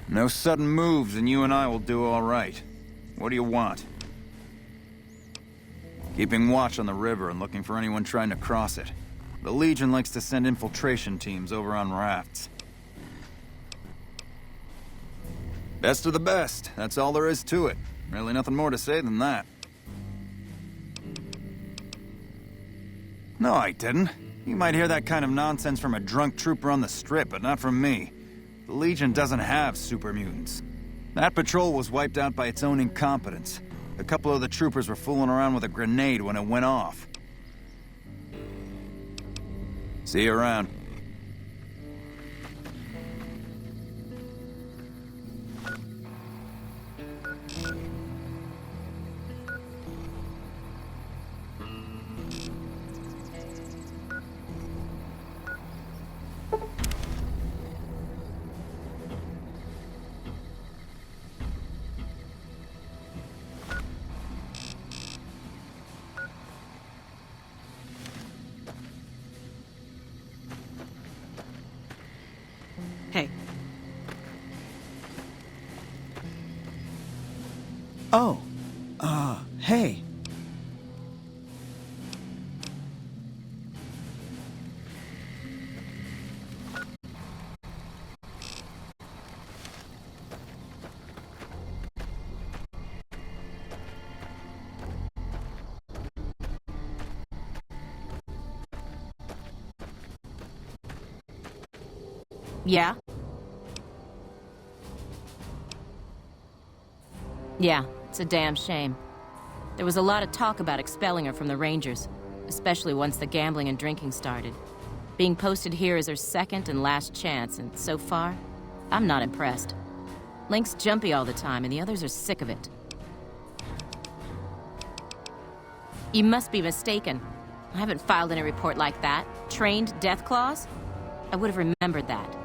No sudden moves and you and I will do all right. What do you want? Keeping watch on the river and looking for anyone trying to cross it. The Legion likes to send infiltration teams over on rafts. Best of the best. That's all there is to it. Really nothing more to say than that. No, I didn't. You might hear that kind of nonsense from a drunk trooper on the strip, but not from me. The Legion doesn't have super mutants. That patrol was wiped out by its own incompetence. A couple of the troopers were fooling around with a grenade when it went off. See you around. Hey. Oh, hey. Yeah? Yeah, it's a damn shame. There was a lot of talk about expelling her from the Rangers, especially once the gambling and drinking started. Being posted here is her second and last chance, and so far, I'm not impressed. Link's jumpy all the time, and the others are sick of it. You must be mistaken. I haven't filed any report like that. Trained Deathclaws? I would have remembered that.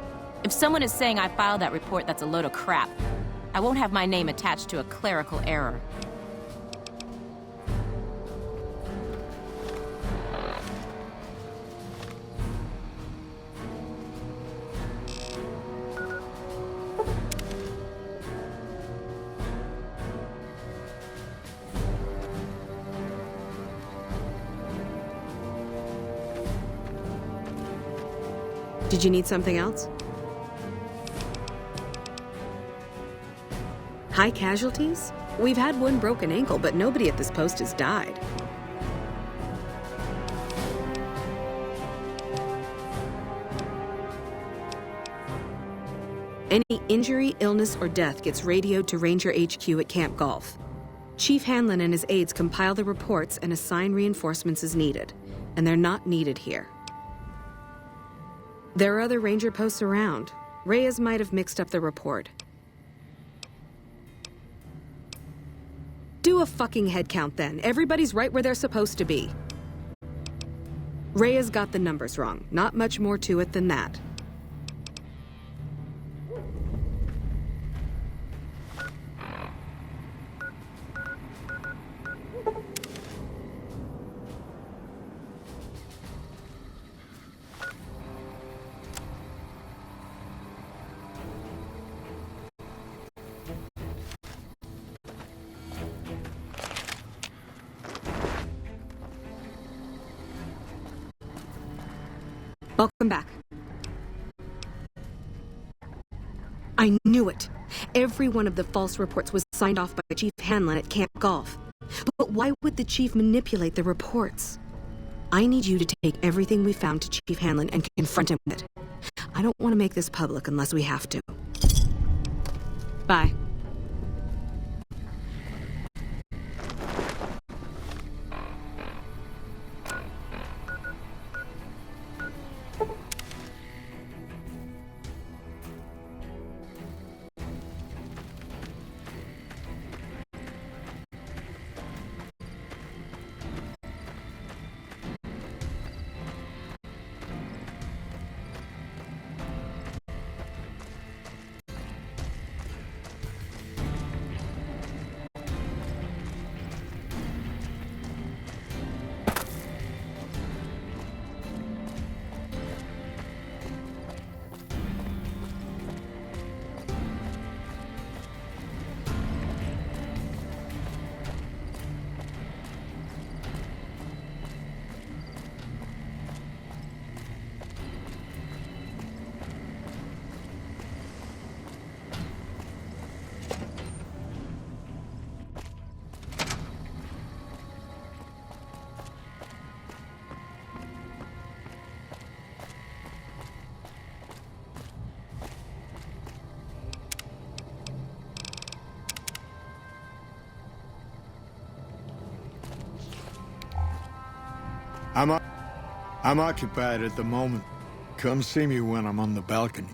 If someone is saying I filed that report, that's a load of crap. I won't have my name attached to a clerical error. Did you need something else? High casualties? We've had one broken ankle, but nobody at this post has died. Any injury, illness, or death gets radioed to Ranger HQ at Camp Golf. Chief Hanlon and his aides compile the reports and assign reinforcements as needed, and they're not needed here. There are other Ranger posts around. Reyes might have mixed up the report. Do a fucking head count then. Everybody's right where they're supposed to be. Reyes got the numbers wrong. Not much more to it than that. Welcome back. I knew it. Every one of the false reports was signed off by Chief Hanlon at Camp Golf. But why would the Chief manipulate the reports? I need you to take everything we found to Chief Hanlon and confront him with it. I don't want to make this public unless we have to. Bye. I'm occupied at the moment. Come see me when I'm on the balcony.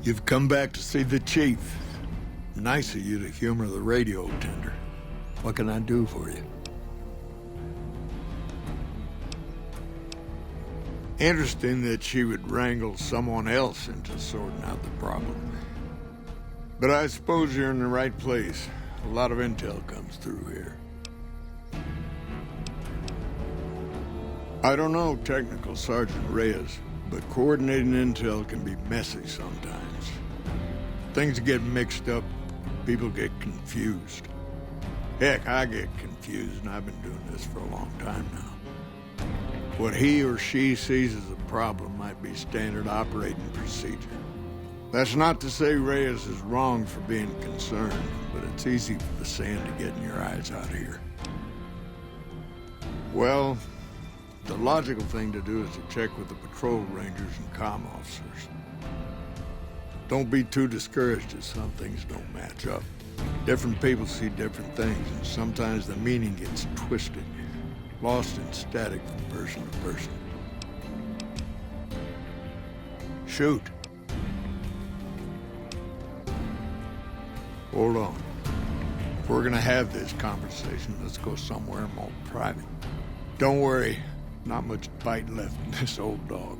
You've come back to see the chief. Nice of you to humor the radio tender. What can I do for you? Interesting that she would wrangle someone else into sorting out the problem. But I suppose you're in the right place. A lot of intel comes through here. I don't know Technical Sergeant Reyes, but coordinating intel can be messy sometimes. Things get mixed up, people get confused. Heck, I get confused, and I've been doing this for a long time now. What he or she sees as a problem might be standard operating procedure. That's not to say Reyes is wrong for being concerned, but it's easy for the sand to get in your eyes out here. Well, the logical thing to do is to check with the patrol rangers and comm officers. Don't be too discouraged if some things don't match up. Different people see different things, and sometimes the meaning gets twisted, lost in static from person to person. Shoot. Hold on. If we're gonna have this conversation, let's go somewhere more private. Don't worry. Not much bite left in this old dog.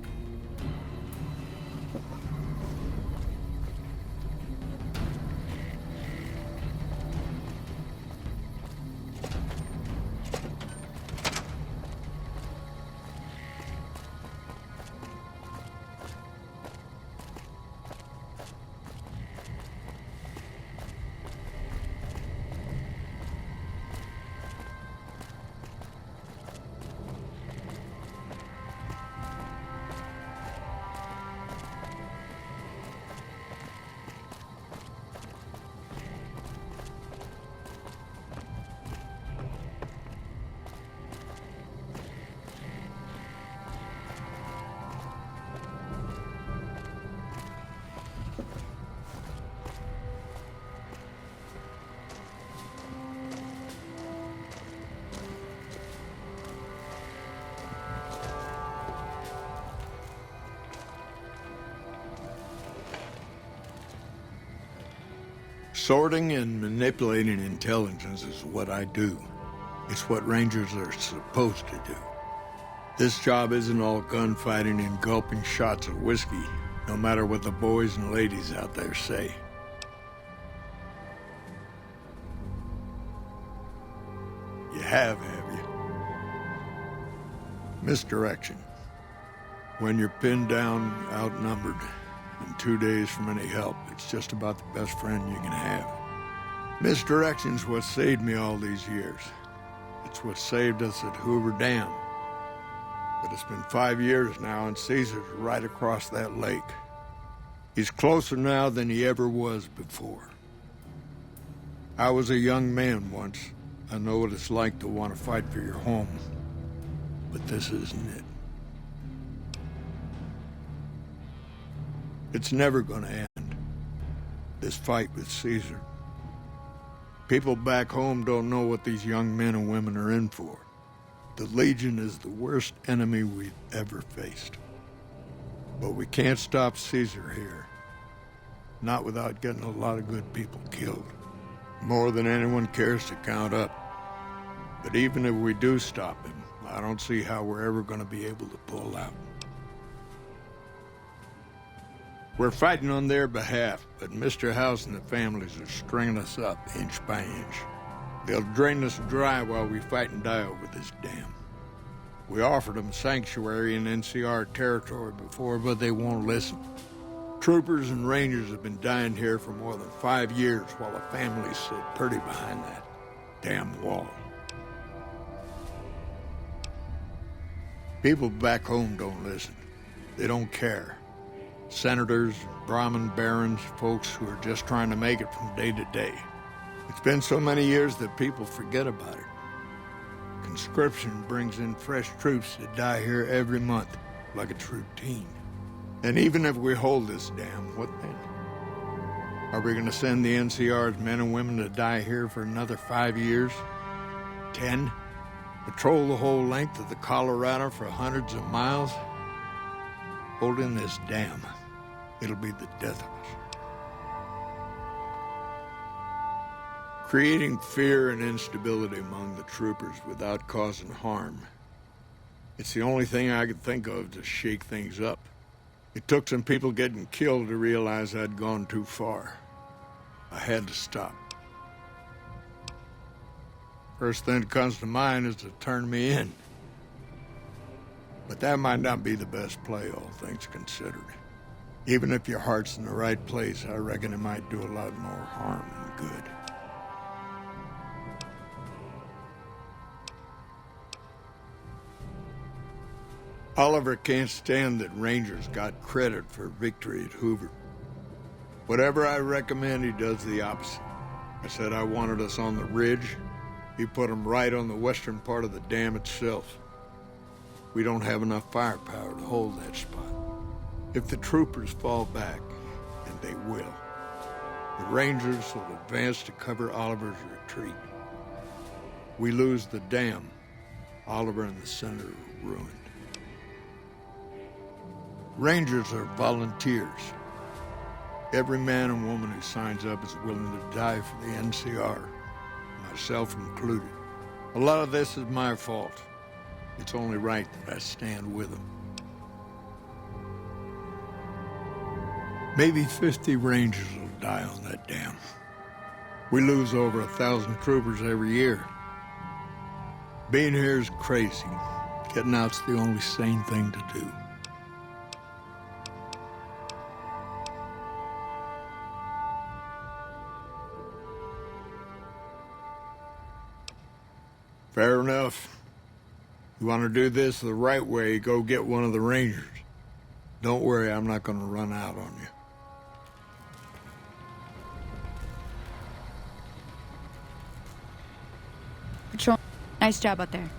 Sorting and manipulating intelligence is what I do. It's what Rangers are supposed to do. This job isn't all gunfighting and gulping shots of whiskey, no matter what the boys and ladies out there say. You have you? Misdirection. When you're pinned down, outnumbered, and 2 days from any help, it's just about the best friend you can have. Misdirection's what saved me all these years. It's what saved us at Hoover Dam. But it's been 5 years now, and Caesar's right across that lake. He's closer now than he ever was before. I was a young man once. I know what it's like to want to fight for your home. But this isn't it. It's never gonna end, this fight with Caesar. People back home don't know what these young men and women are in for. The Legion is the worst enemy we've ever faced. But we can't stop Caesar here. Not without getting a lot of good people killed. More than anyone cares to count up. But even if we do stop him, I don't see how we're ever gonna be able to pull out. We're fighting on their behalf, but Mr. House and the families are stringing us up inch by inch. They'll drain us dry while we fight and die over this dam. We offered them sanctuary in NCR territory before, but they won't listen. Troopers and Rangers have been dying here for more than 5 years while the families sit pretty behind that damn wall. People back home don't listen. They don't care. Senators, Brahmin barons, folks who are just trying to make it from day to day. It's been so many years that people forget about it. Conscription brings in fresh troops that die here every month, like it's routine. And even if we hold this dam, what then? Are we gonna send the NCR's men and women to die here for another 5 years? 10? Patrol the whole length of the Colorado for hundreds of miles? Holding this dam, it'll be the death of us. Creating fear and instability among the troopers without causing harm. It's the only thing I could think of to shake things up. It took some people getting killed to realize I'd gone too far. I had to stop. First thing that comes to mind is to turn me in. But that might not be the best play, all things considered. Even if your heart's in the right place, I reckon it might do a lot more harm than good. Oliver can't stand that Rangers got credit for victory at Hoover. Whatever I recommend, he does the opposite. I said I wanted us on the ridge. He put them right on the western part of the dam itself. We don't have enough firepower to hold that spot. If the troopers fall back, and they will, the Rangers will advance to cover Oliver's retreat. We lose the dam, Oliver and the Senator are ruined. Rangers are volunteers. Every man and woman who signs up is willing to die for the NCR, myself included. A lot of this is my fault. It's only right that I stand with them. Maybe 50 Rangers will die on that dam. We lose over 1,000 troopers every year. Being here is crazy. Getting out's the only sane thing to do. Fair enough. You want to do this the right way, go get one of the Rangers. Don't worry, I'm not going to run out on you. Patrol, nice job out there.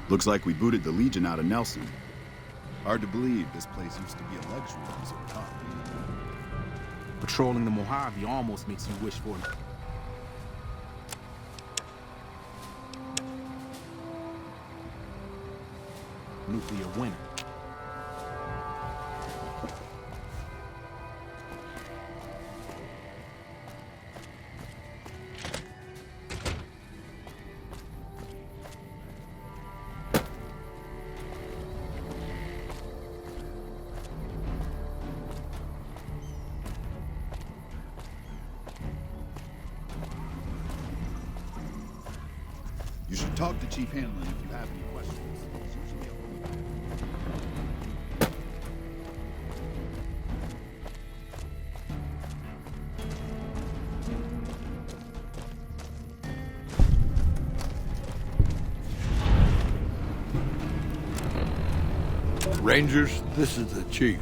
Looks like we booted the Legion out of Nelson. Hard to believe this place used to be a luxury resort, huh? Patrolling the Mojave almost makes you wish for it. Nuclear winter. You should talk to Chief Hanlon if you have any questions. He's usually up on the Rangers, this is the Chief.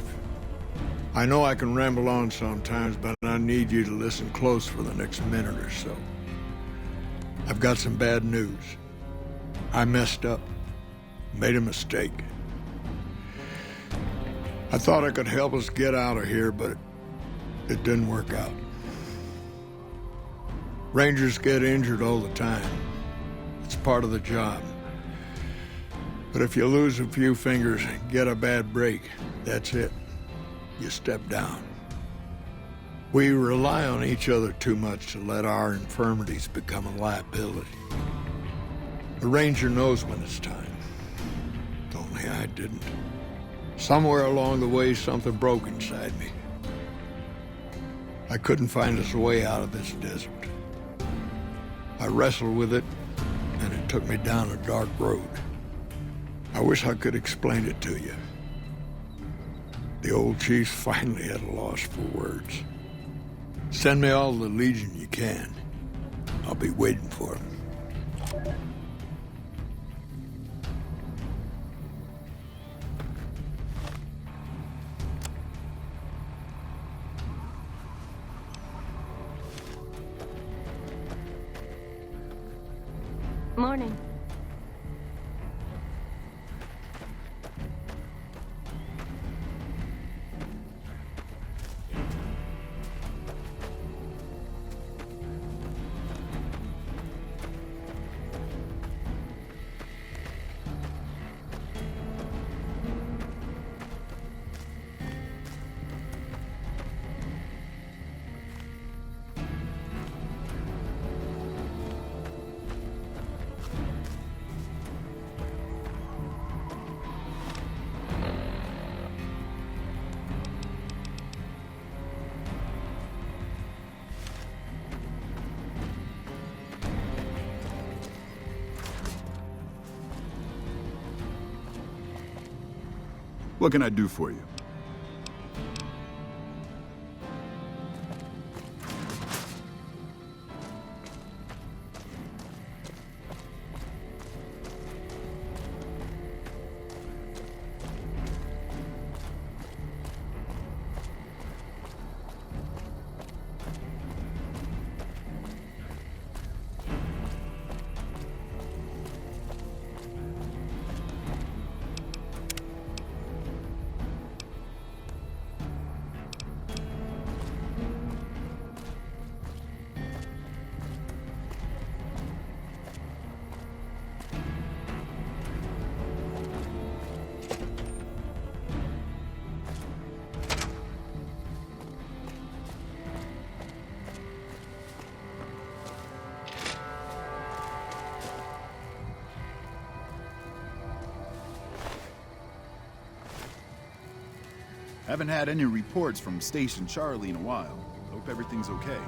I know I can ramble on sometimes, but I need you to listen close for the next minute or so. I've got some bad news. I messed up. Made a mistake. I thought I could help us get out of here, but it didn't work out. Rangers get injured all the time. It's part of the job. But if you lose a few fingers and get a bad break, that's it. You step down. We rely on each other too much to let our infirmities become a liability. The Ranger knows when it's time. Only I didn't. Somewhere along the way, something broke inside me. I couldn't find us a way out of this desert. I wrestled with it, and it took me down a dark road. I wish I could explain it to you. The old chief's finally at a loss for words. Send me all the Legion you can. I'll be waiting for him. Morning. What can I do for you? Haven't had any reports from Station Charlie in a while. Hope everything's okay.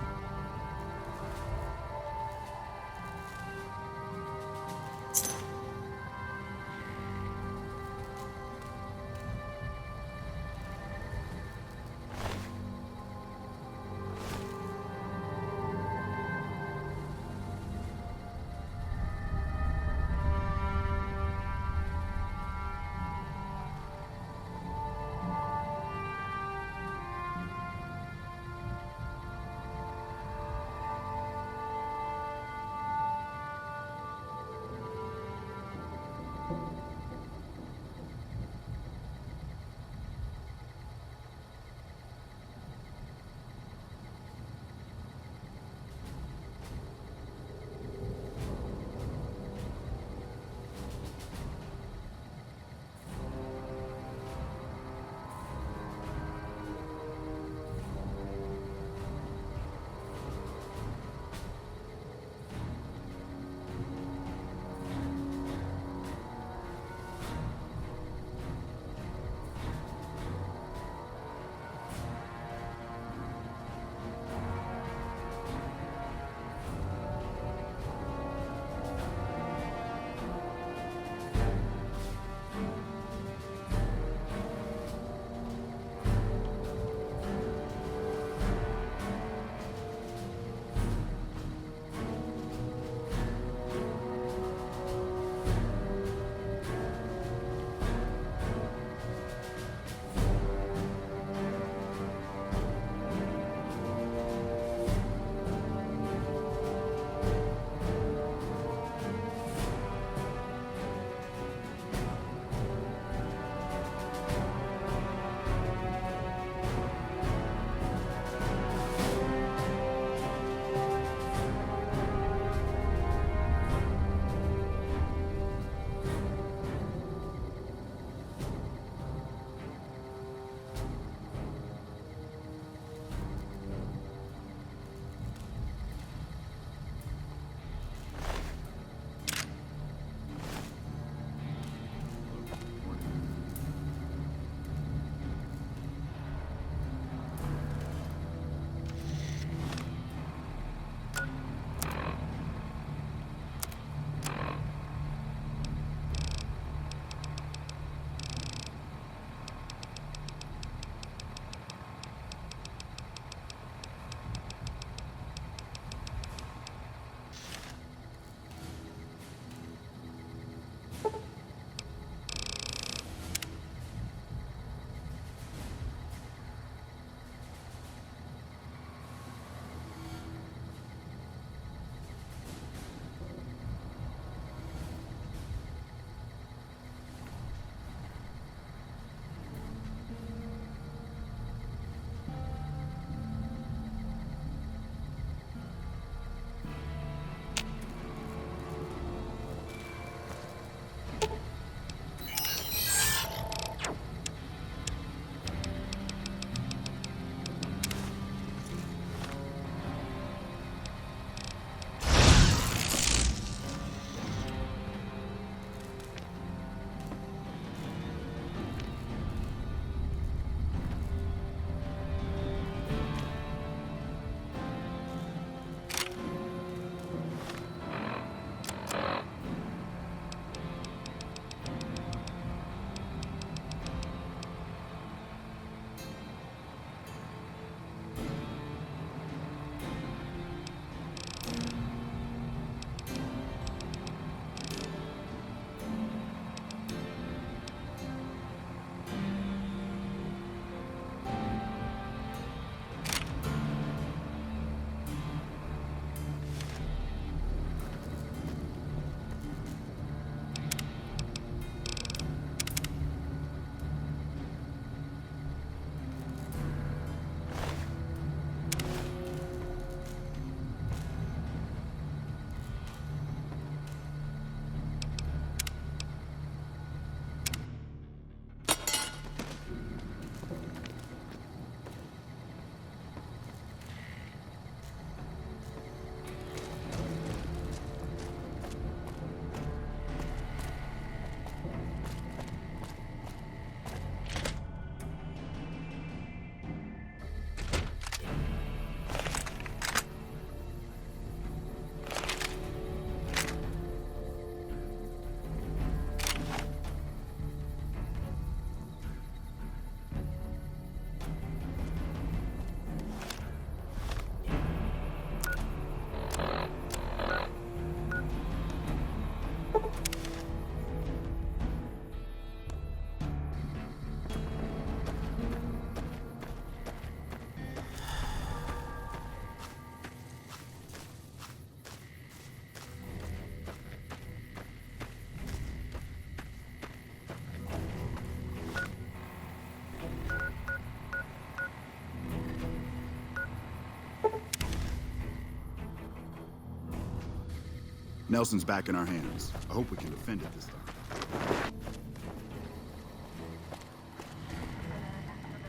Nelson's back in our hands. I hope we can defend it this time.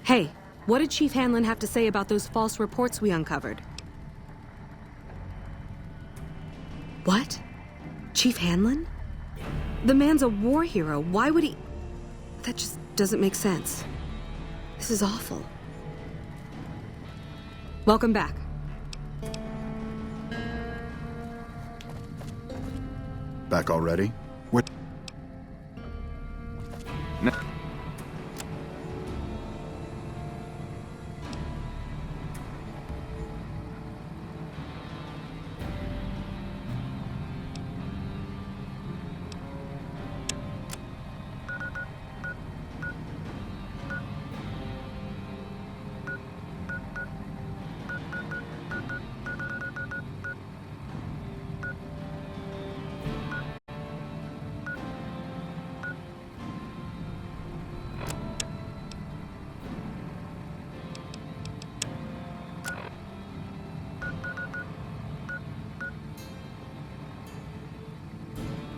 Hey, what did Chief Hanlon have to say about those false reports we uncovered? What? Chief Hanlon? The man's a war hero. Why would he... That just doesn't make sense. This is awful. Welcome back. Back already? What? No.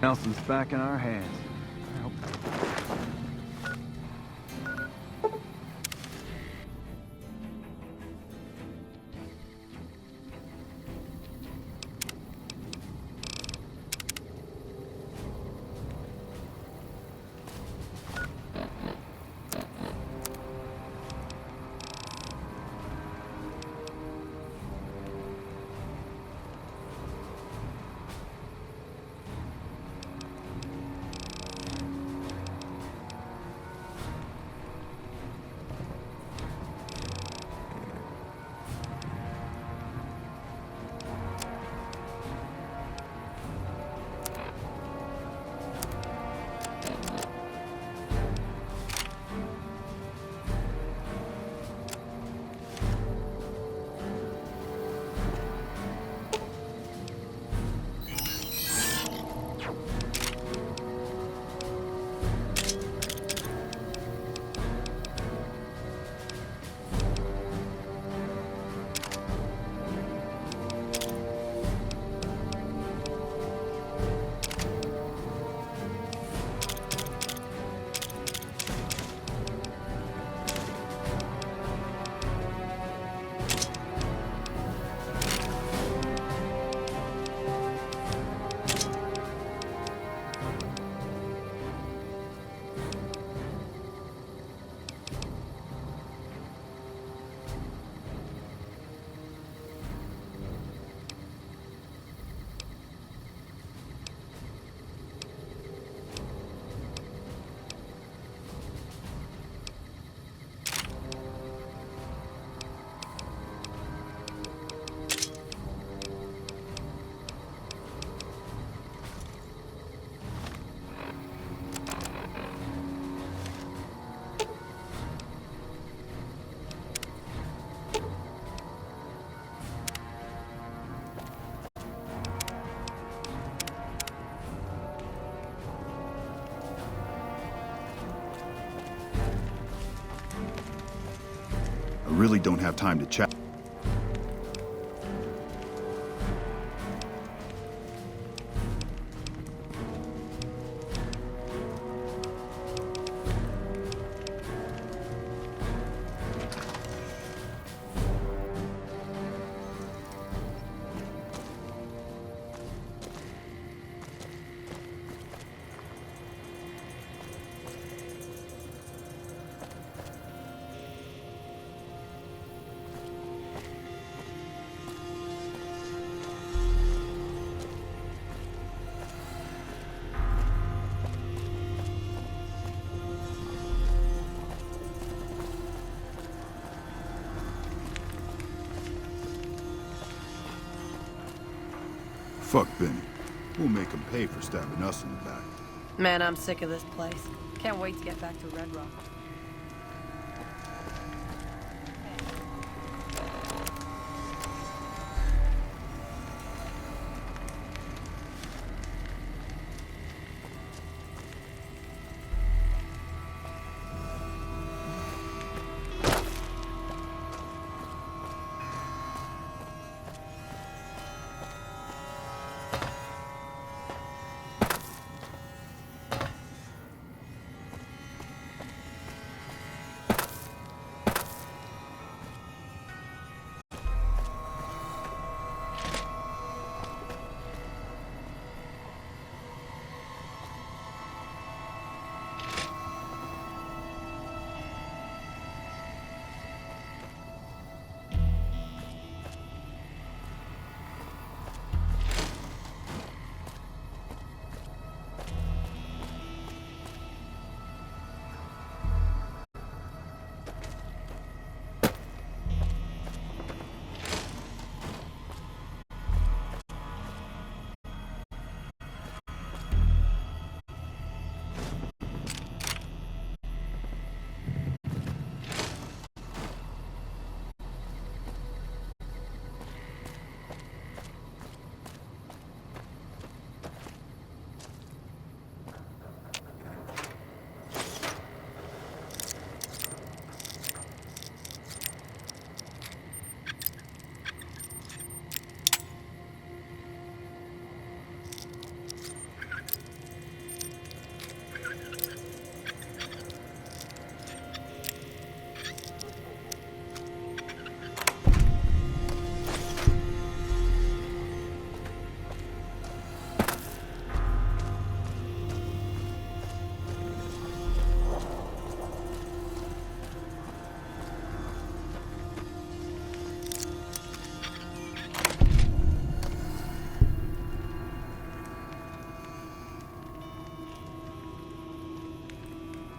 Nelson's back in our hands. I hope. I really don't have time to chat. Fuck Benny. We'll make him pay for stabbing us in the back. Man, I'm sick of this place. Can't wait to get back to Red Rock.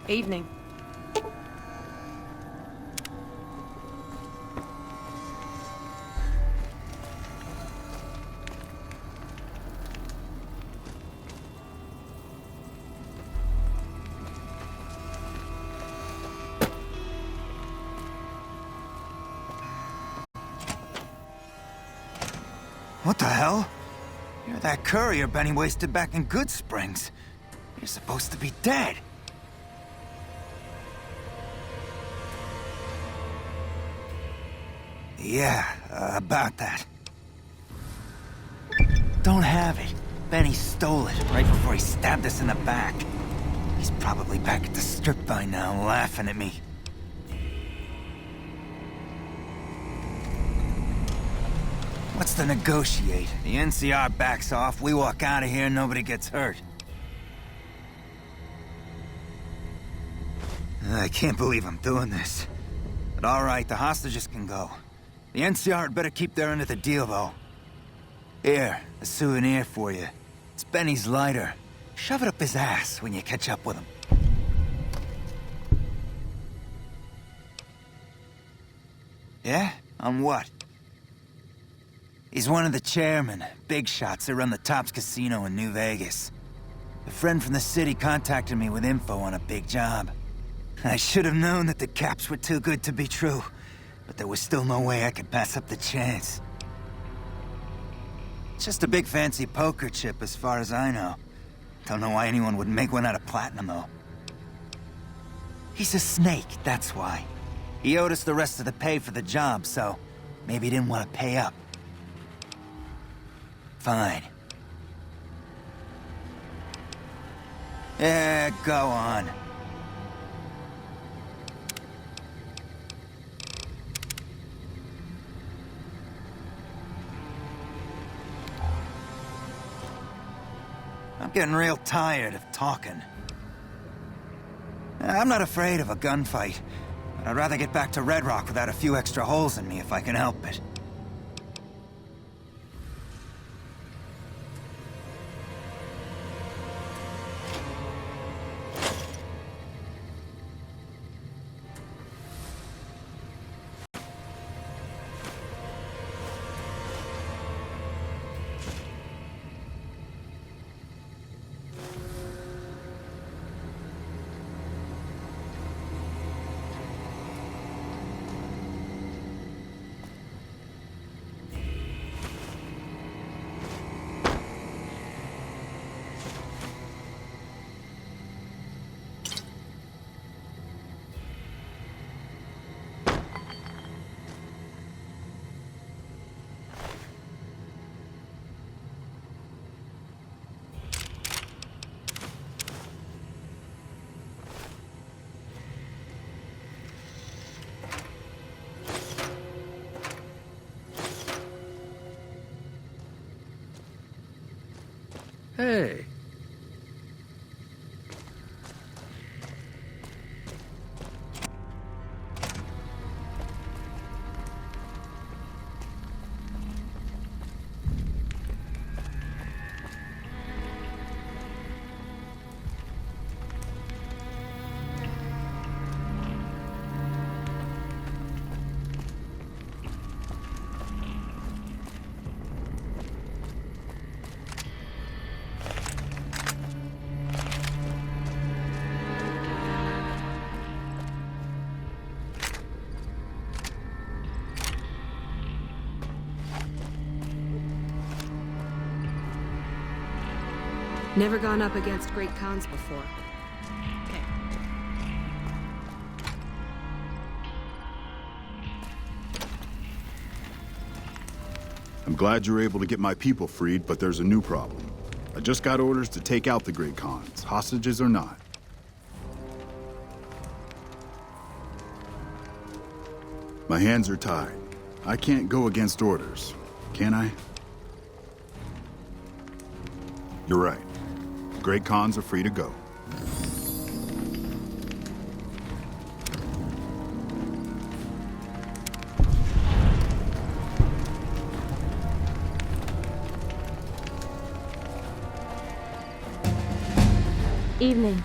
Evening. What the hell? You're that courier Benny wasted back in Good Springs. You're supposed to be dead. Yeah, about that. Don't have it. Benny stole it right before he stabbed us in the back. He's probably back at the strip by now, laughing at me. What's to negotiate? The NCR backs off, we walk out of here, nobody gets hurt. I can't believe I'm doing this. But alright, the hostages can go. The NCR had better keep their end of the deal, though. Here, a souvenir for you. It's Benny's lighter. Shove it up his ass when you catch up with him. Yeah? On what? He's one of the chairmen, big shots that run the Tops Casino in New Vegas. A friend from the city contacted me with info on a big job. I should have known that the caps were too good to be true, but there was still no way I could pass up the chance. It's just a big fancy poker chip as far as I know. Don't know why anyone would make one out of platinum, though. He's a snake, that's why. He owed us the rest of the pay for the job, so maybe he didn't want to pay up. Fine. Yeah, go on. I'm getting real tired of talking. I'm not afraid of a gunfight, but I'd rather get back to Red Rock without a few extra holes in me if I can help it. Hey. Never gone up against Great Khans before. I'm glad you're able to get my people freed, but there's a new problem. I just got orders to take out the Great Khans, hostages or not. My hands are tied. I can't go against orders, can I? You're right. The Great Khans are free to go. Evening.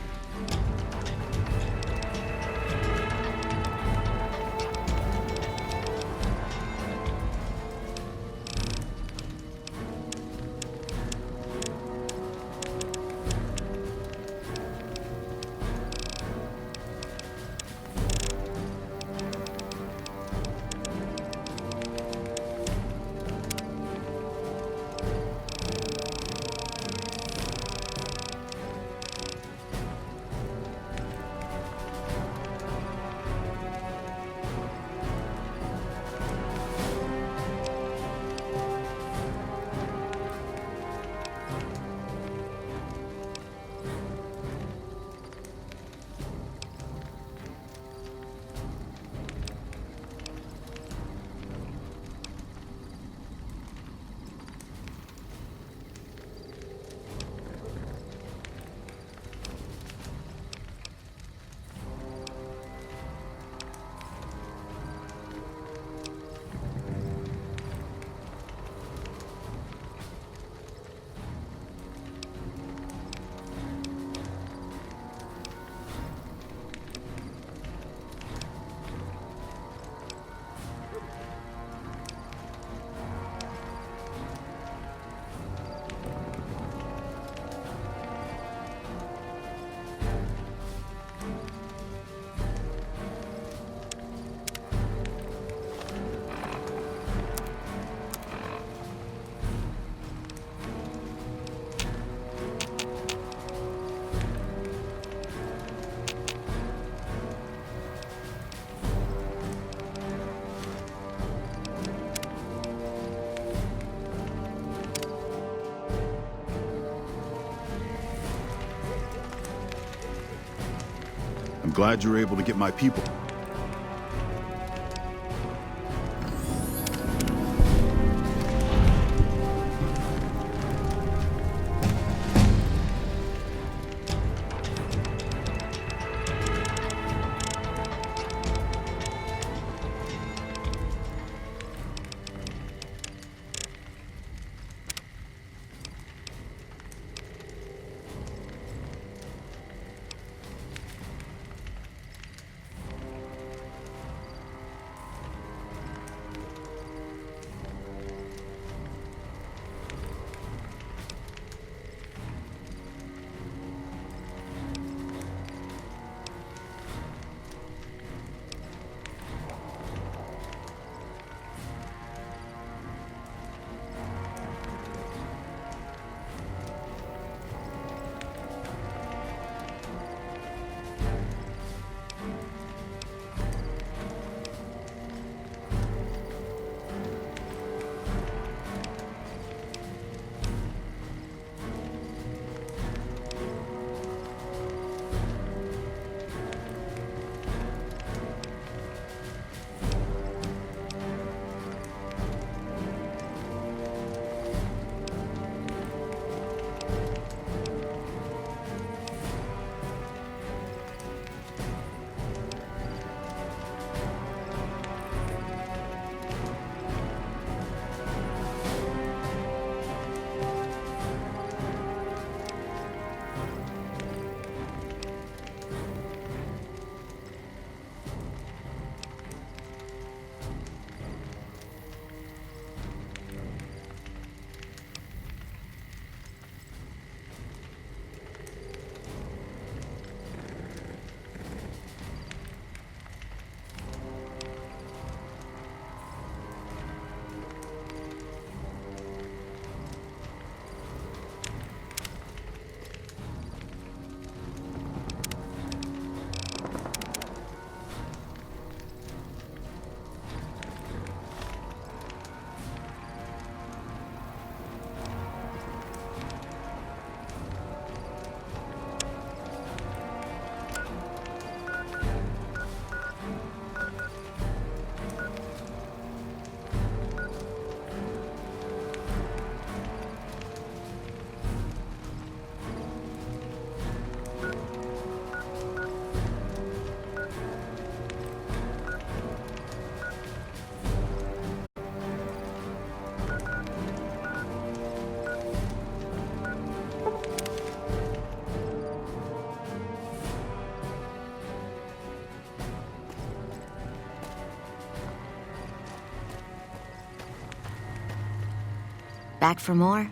I'm glad you were able to get my people. Back for more?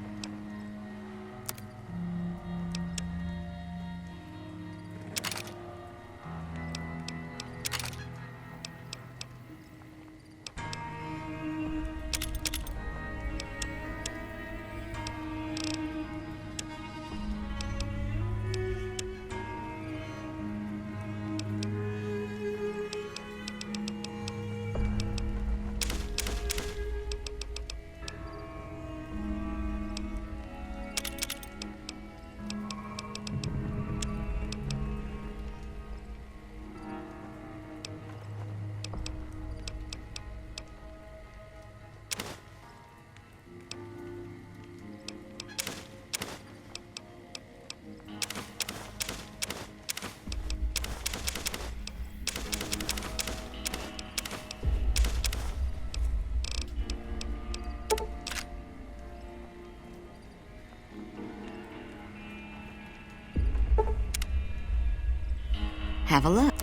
Have a look.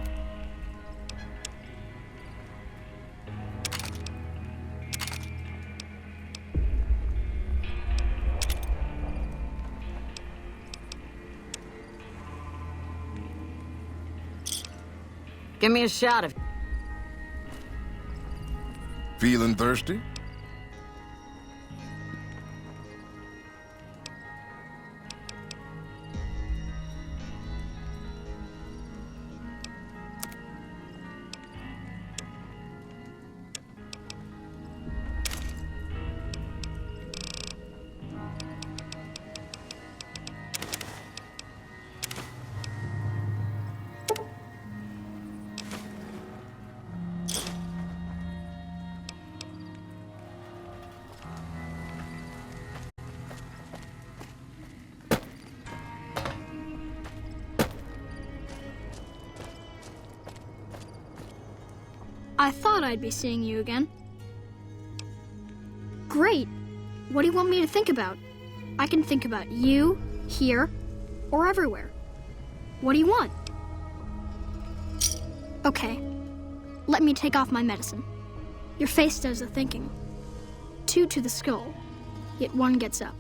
Give me a shot of... Feeling thirsty? I thought I'd be seeing you again. Great. What do you want me to think about? I can think about you, here, or everywhere. What do you want? Okay. Let me take off my medicine. Your face does the thinking. 2 to the skull, yet 1 gets up.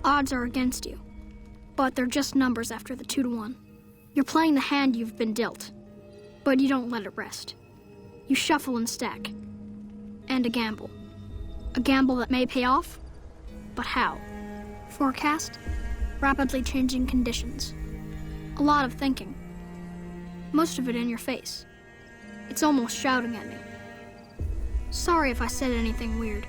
Odds are against you, but they're just numbers after the 2 to 1. You're playing the hand you've been dealt, but you don't let it rest. You shuffle and stack, and a gamble. A gamble that may pay off, but how? Forecast, rapidly changing conditions. A lot of thinking. Most of it in your face. It's almost shouting at me. Sorry if I said anything weird.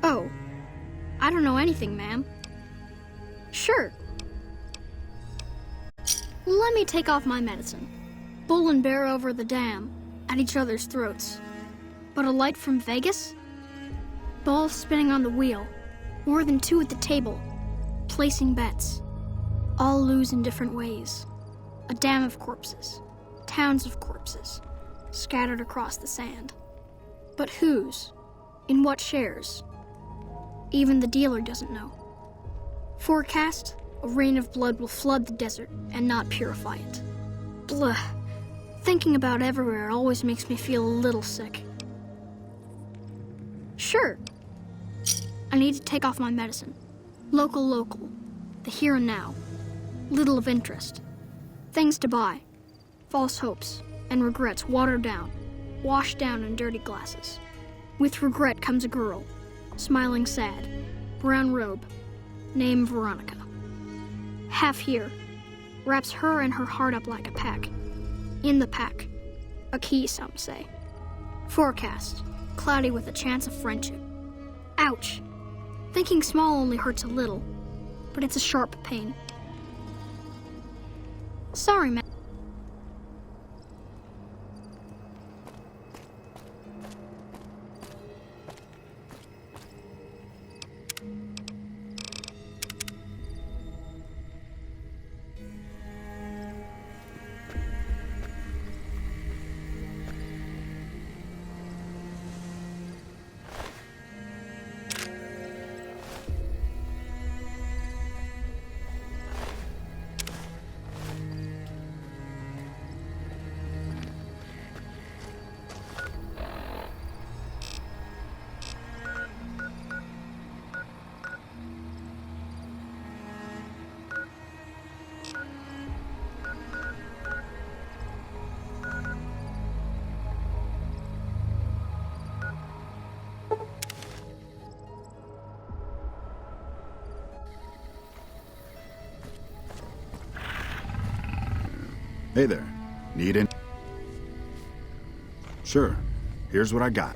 Oh, I don't know anything, ma'am. Sure. Let me take off my medicine. Bull and bear over the dam, at each other's throats. But a light from Vegas? Balls spinning on the wheel, more than 2 at the table, placing bets. All lose in different ways. A dam of corpses, towns of corpses, scattered across the sand. But whose? In what shares? Even the dealer doesn't know. Forecast, a rain of blood will flood the desert and not purify it. Blah. Thinking about everywhere always makes me feel a little sick. Sure. I need to take off my medicine. Local. The here and now. Little of interest. Things to buy. False hopes and regrets watered down, washed down in dirty glasses. With regret comes a girl, smiling sad, brown robe, name Veronica. Half here, wraps her and her heart up like a pack. In the pack, a key, some say. Forecast, cloudy with a chance of friendship. Ouch! Thinking small only hurts a little, but it's a sharp pain. Sorry, man. Hey there. Need any? Sure. Here's what I got.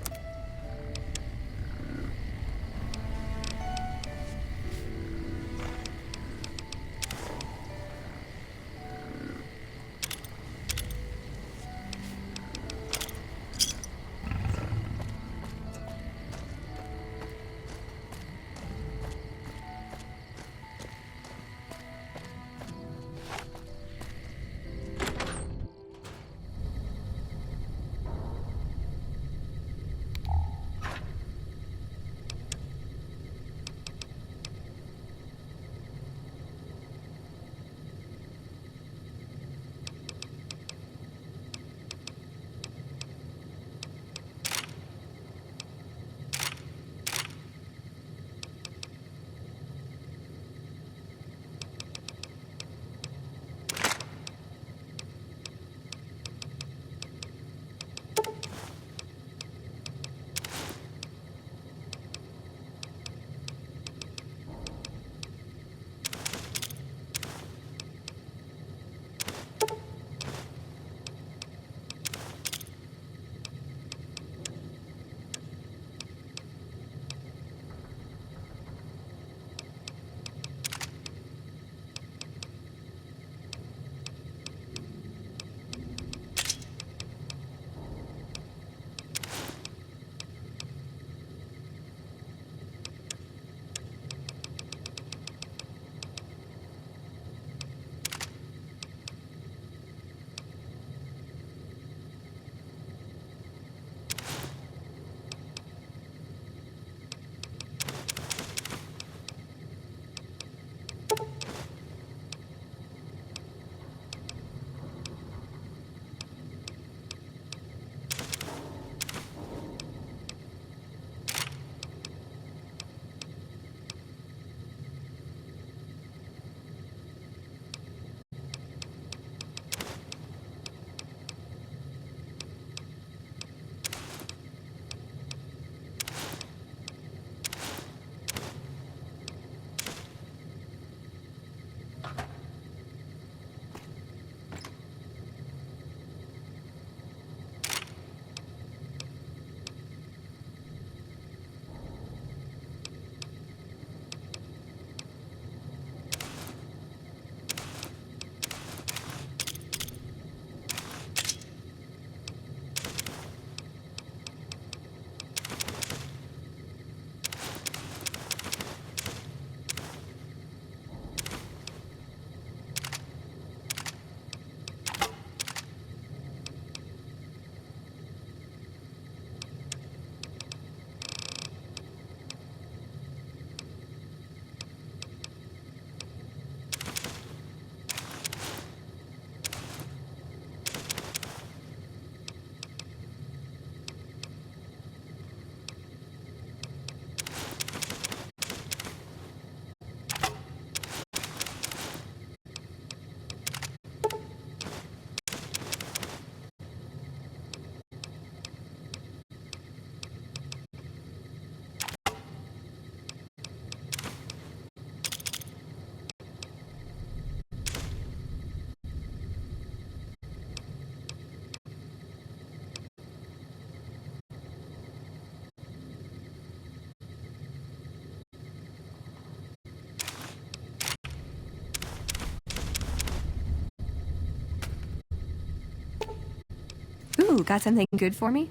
Ooh, got something good for me?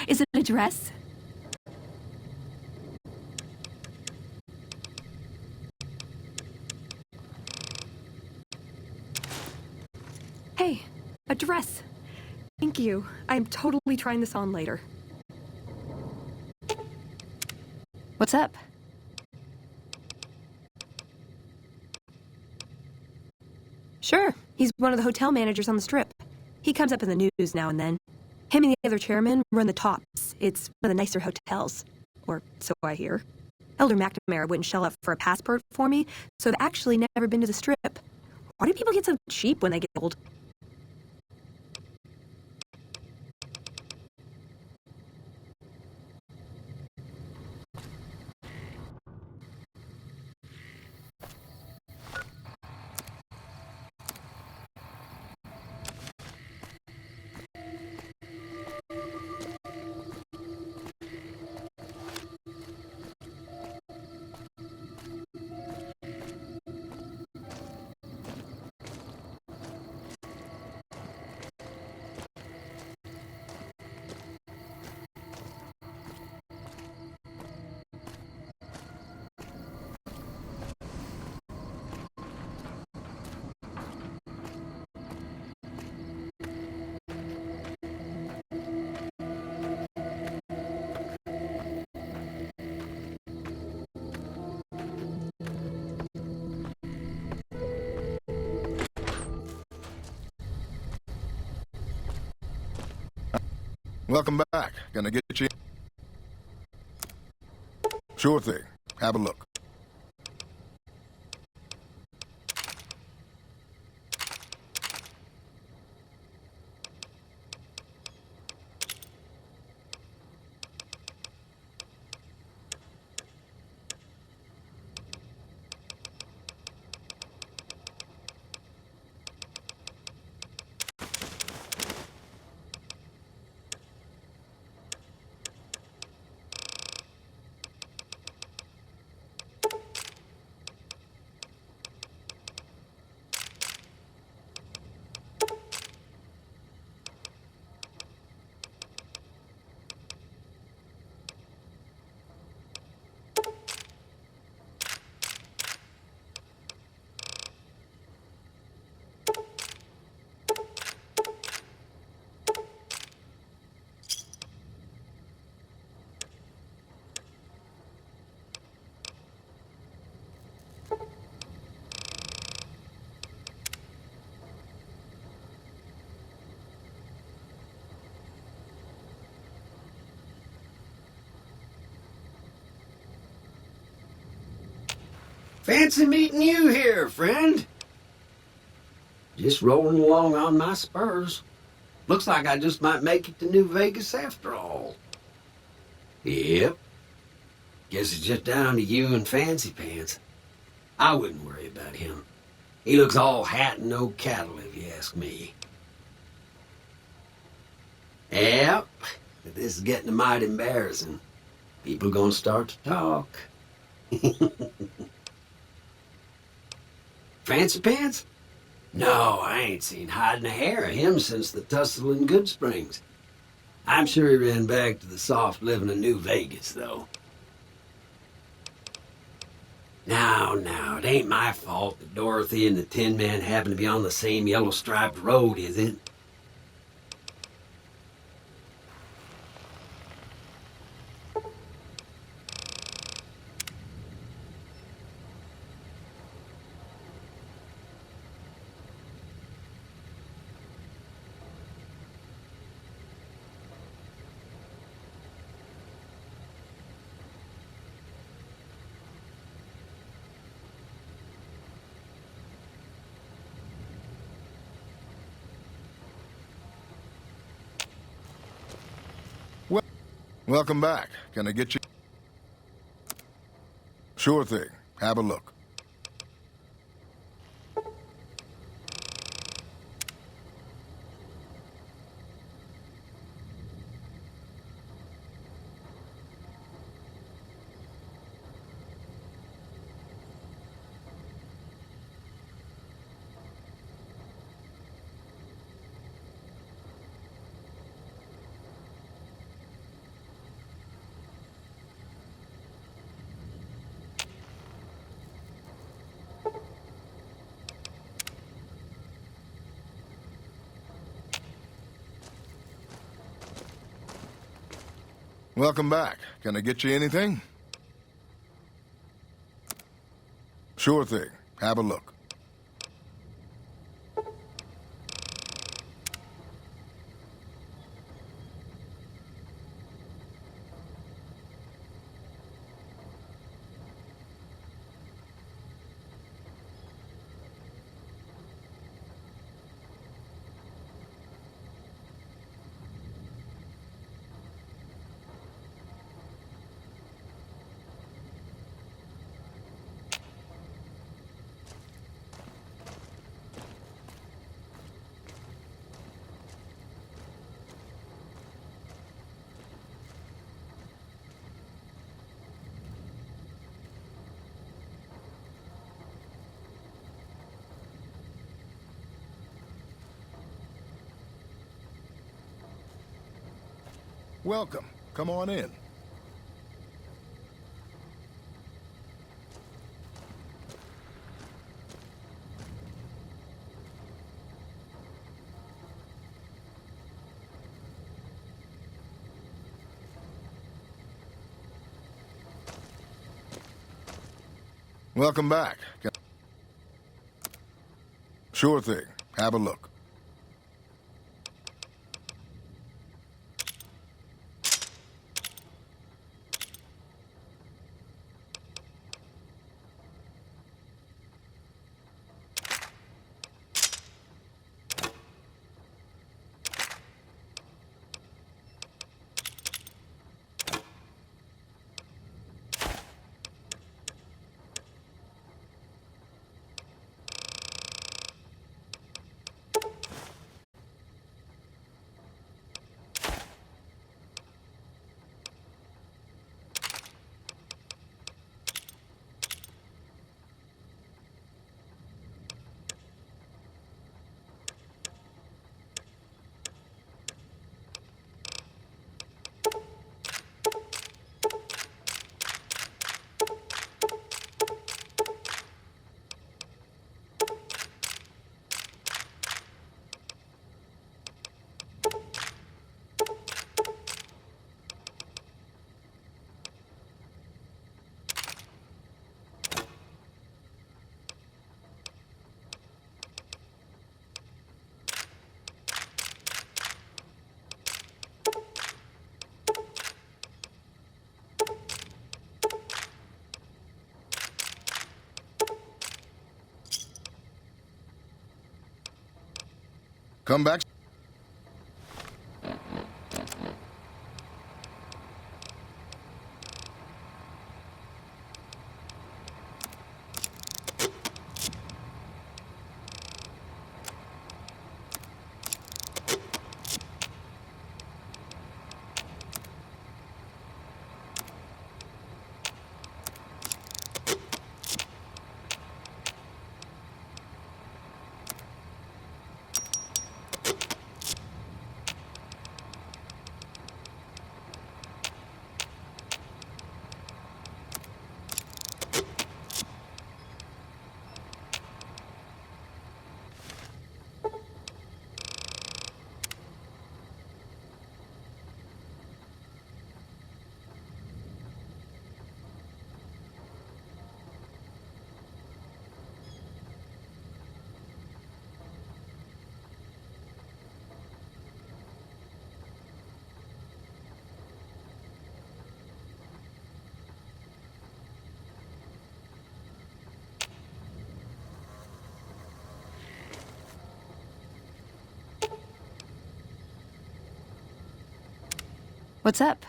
Is it a dress? Hey, a dress. Thank you. I'm totally trying this on later. What's up? Sure. He's one of the hotel managers on the Strip. He comes up in the news now and then. Him and the other chairman run the Tops. It's one of the nicer hotels. Or so I hear. Elder McNamara wouldn't shell out for a passport for me, so I've actually never been to the Strip. Why do people get so cheap when they get old? Welcome back. Gonna get you? Sure thing. Have a look. Fancy meeting you here, friend. Just rolling along on my spurs. Looks like I just might make it to New Vegas after all. Yep. Guess it's just down to you and Fancy Pants. I wouldn't worry about him. He looks all hat and no cattle, if you ask me. Yep. But this is getting mighty embarrassing. People gonna start to talk. Fancy Pants? No, I ain't seen hide nor hair of him since the tussle in Good Springs. I'm sure he ran back to the soft living of New Vegas, though. Now, it ain't my fault that Dorothy and the Tin Man happen to be on the same yellow-striped road, is it? Welcome back. Can I get you? Sure thing. Have a look. Welcome back. Can I get you anything? Sure thing. Have a look. Welcome. Come on in. Welcome back. Sure thing. Have a look. Come back. What's up?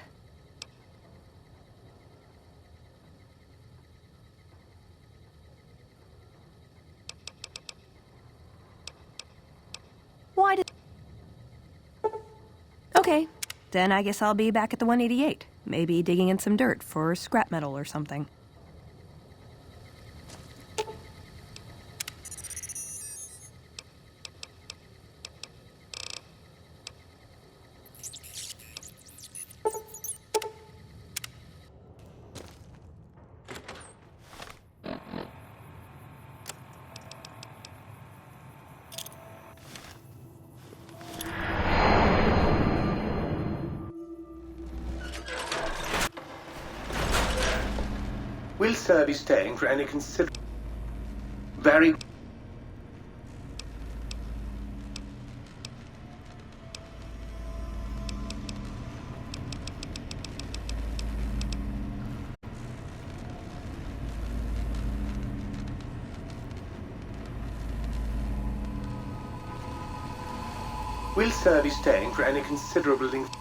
Why did... Okay, then I guess I'll be back at the 188. Maybe digging in some dirt for scrap metal or something. Will Sir be staying for any very... Will Sir be staying for any considerable length?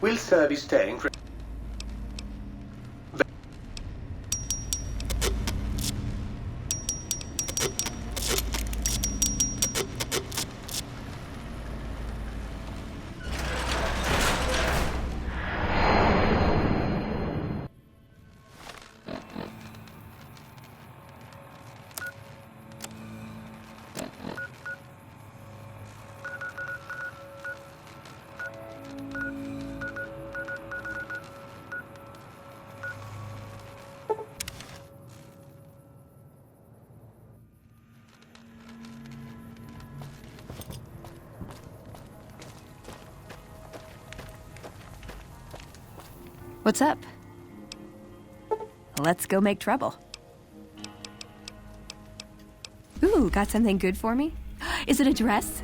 Will Sir be staying for... What's up? Let's go make trouble. Ooh, got something good for me? Is it a dress?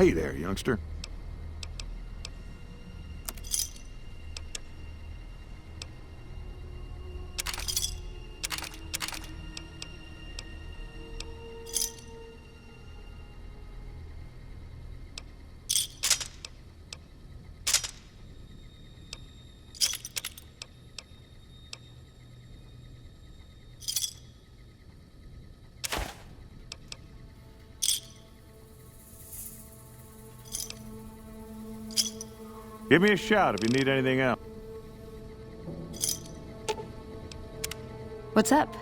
Hey there, youngster. Give me a shout if you need anything else. What's up?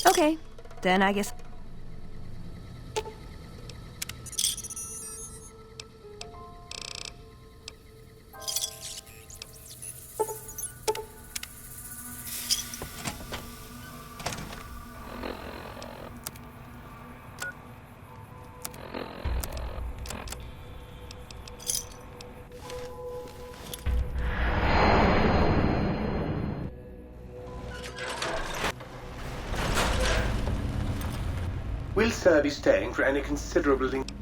Okay, then I guess... Will Sir be staying for any considerable length?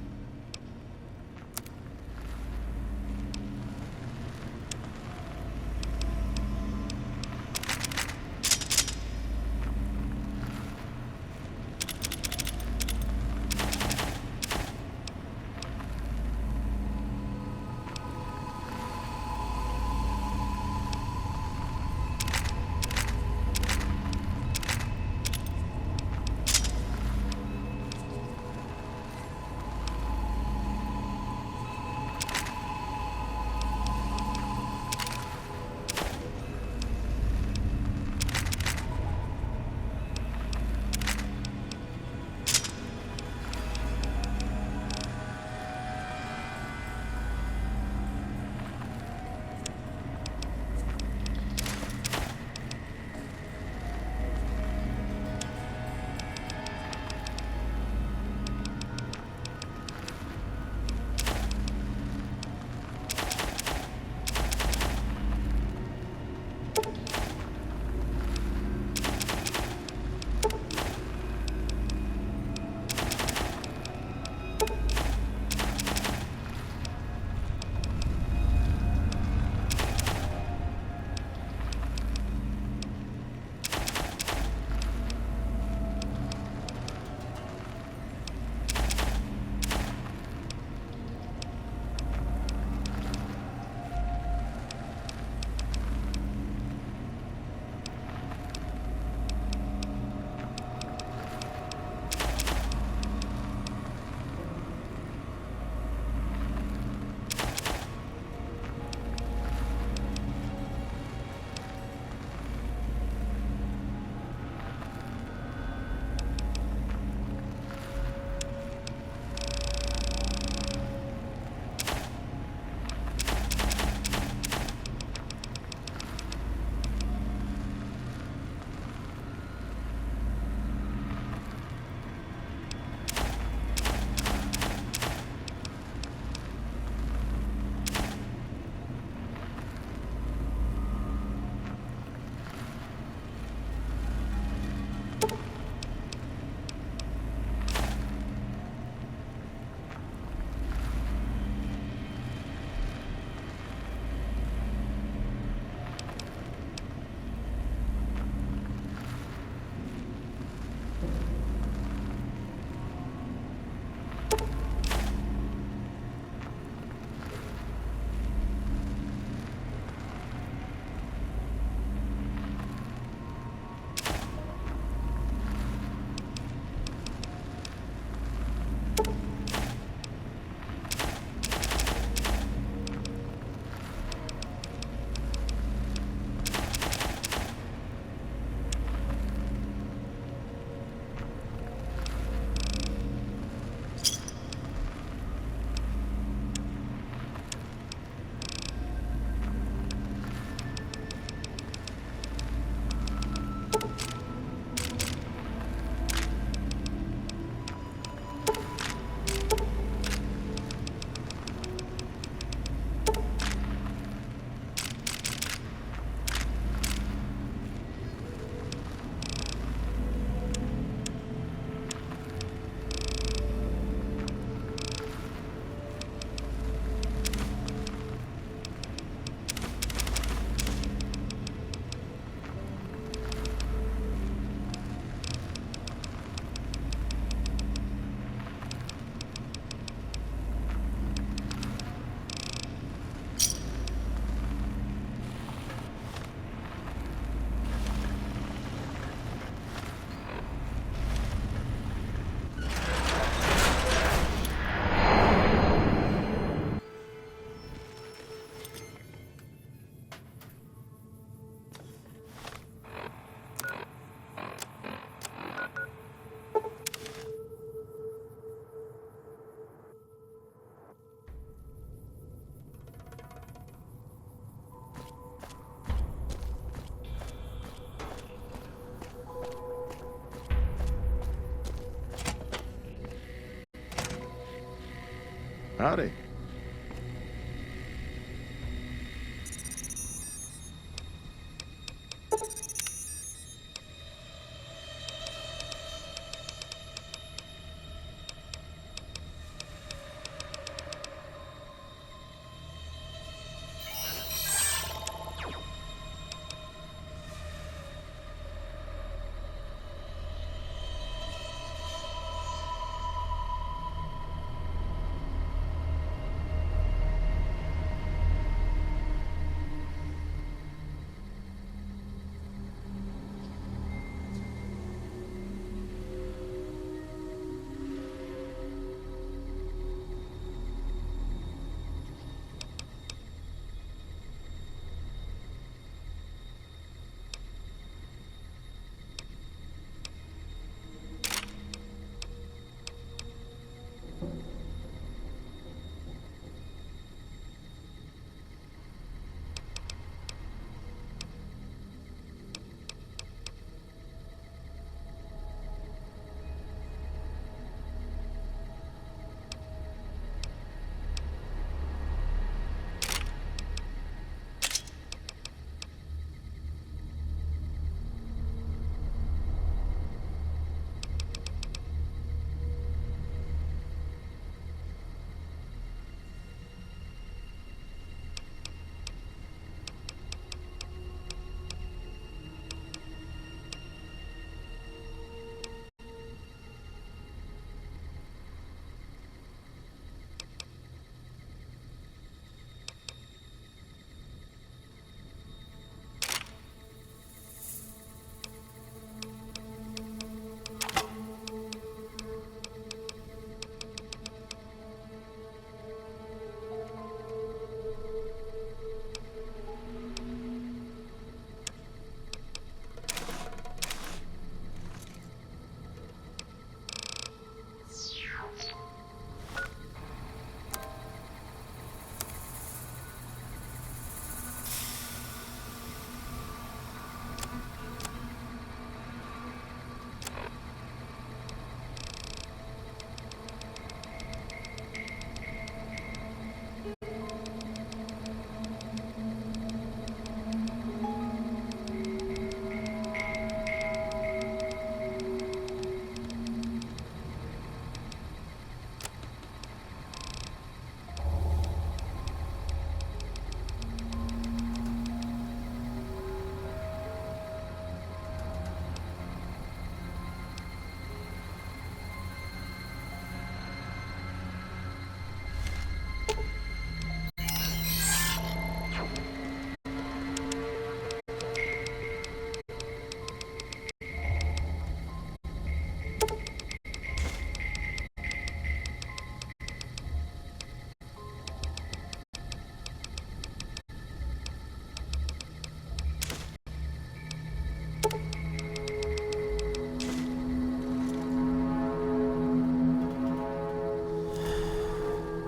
Howdy.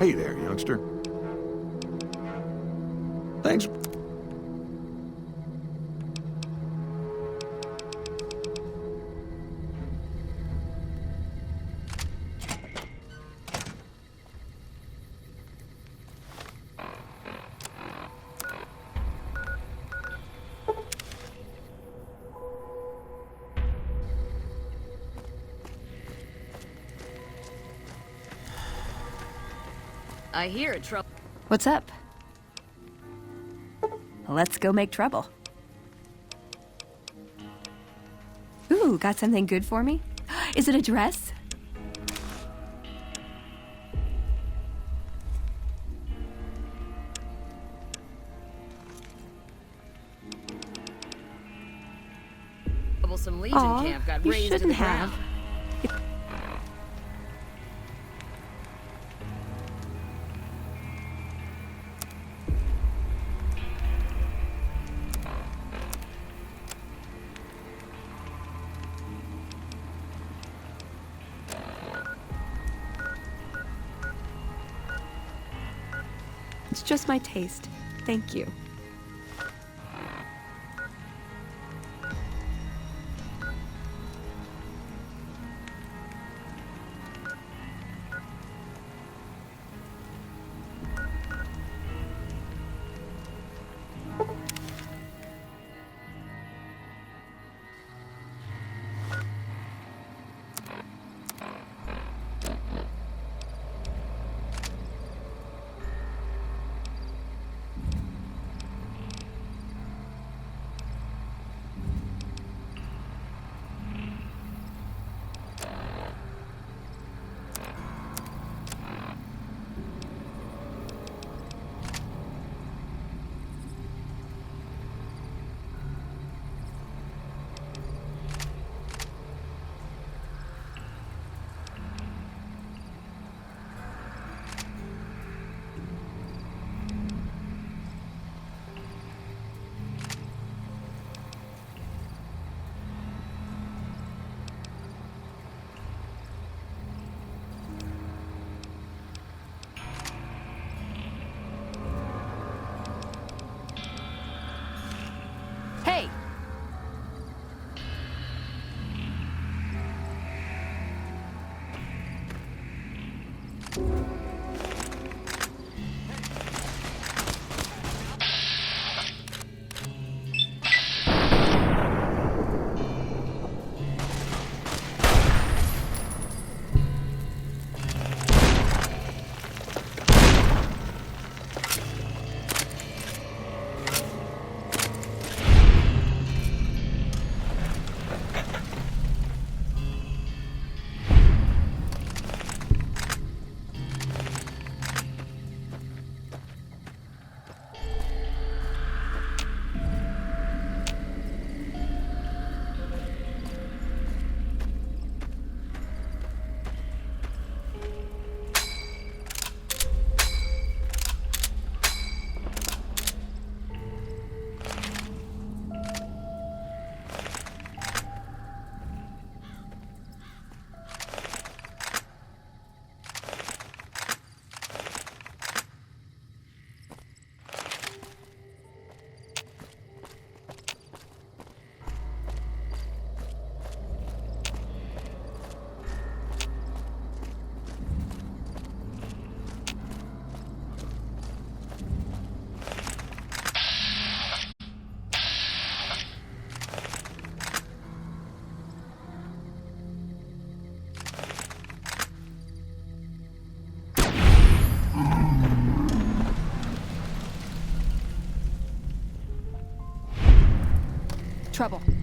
Hey there, youngster. Thanks. I hear it, trouble. What's up? Let's go make trouble. Ooh, got something good for me? Is it a dress? Some Legion camp got you raised to shouldn't the have. ground. It's just my taste. Thank you. trouble.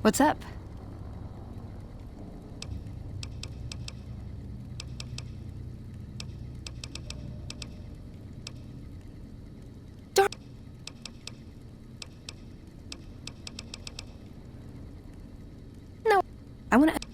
What's up? No, I want to...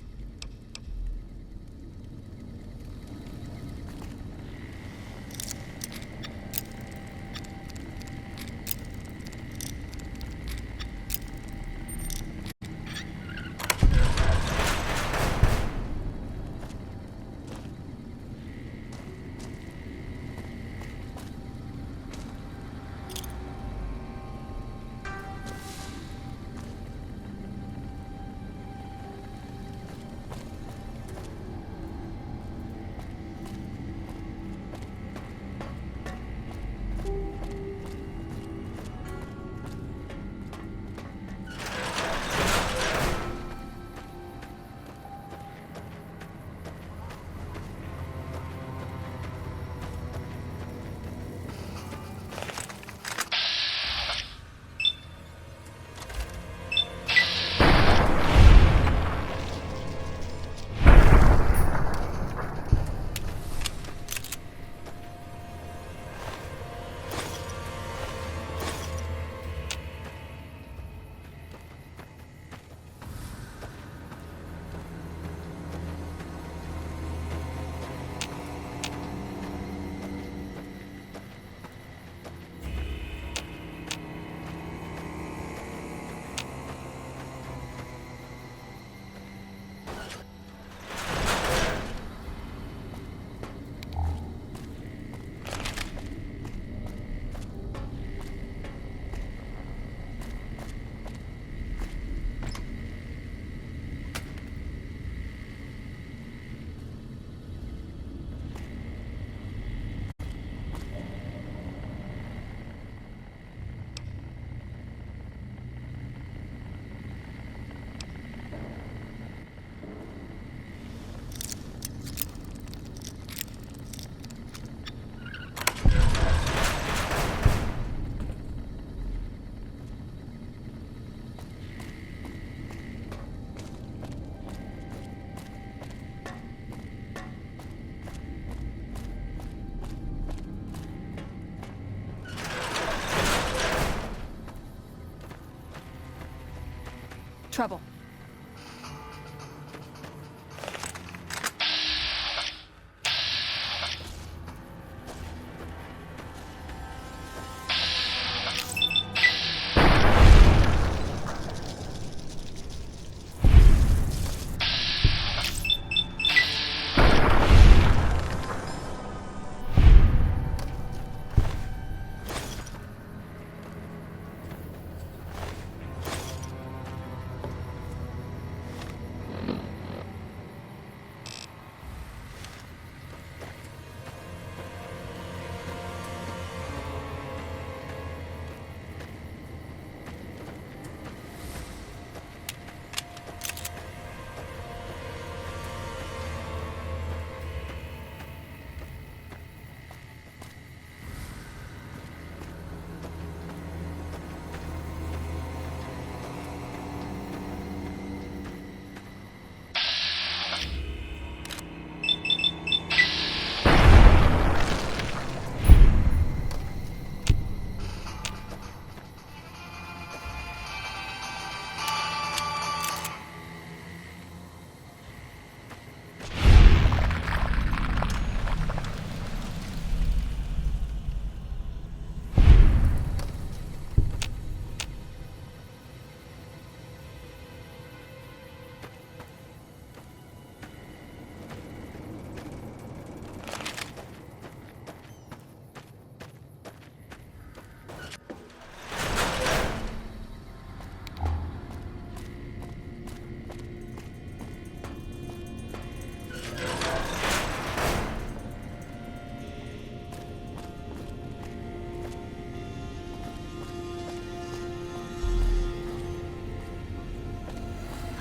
Trouble.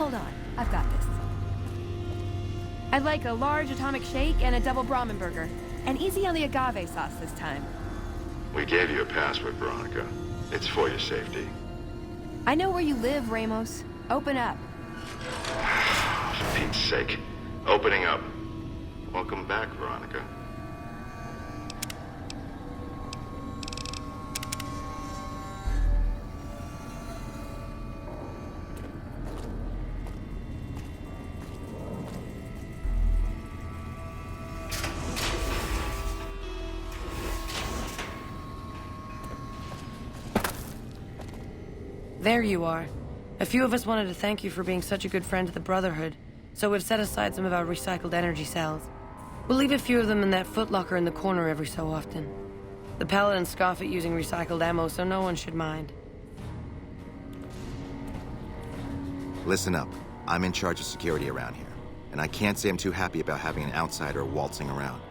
Hold on, I've got this. I'd like a large atomic shake and a double Brahmin burger. And easy on the agave sauce this time. We gave you a password, Veronica. It's for your safety. I know where you live, Ramos. Open up. For Pete's sake. Opening up. Welcome back, Veronica. There you are. A few of us wanted to thank you for being such a good friend to the Brotherhood, so we've set aside some of our recycled energy cells. We'll leave a few of them in that footlocker in the corner every so often. The Paladins scoff at using recycled ammo, so no one should mind. Listen up. I'm in charge of security around here, and I can't say I'm too happy about having an outsider waltzing around.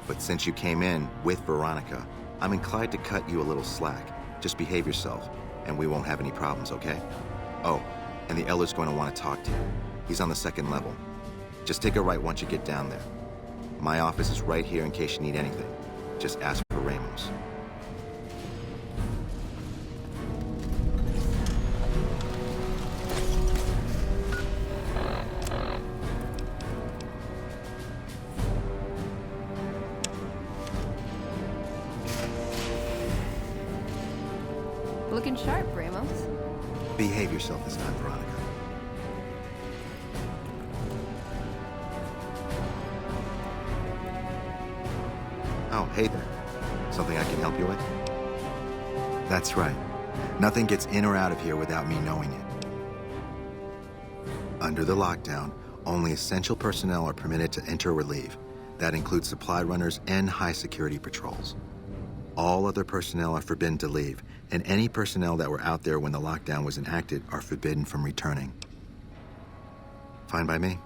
But since you came in with Veronica, I'm inclined to cut you a little slack. Just behave yourself, and we won't have any problems, okay? Oh, and the Elder's going to want to talk to you. He's on the 2nd level. Just take a right once you get down there. My office is right here in case you need anything. Just ask for Ramos. Looking sharp, Ramos. Behave yourself this time, Veronica. Oh, hey there. Something I can help you with? That's right. Nothing gets in or out of here without me knowing it. Under the lockdown, only essential personnel are permitted to enter or leave. That includes supply runners and high-security patrols. All other personnel are forbidden to leave, and any personnel that were out there when the lockdown was enacted are forbidden from returning. Fine by me.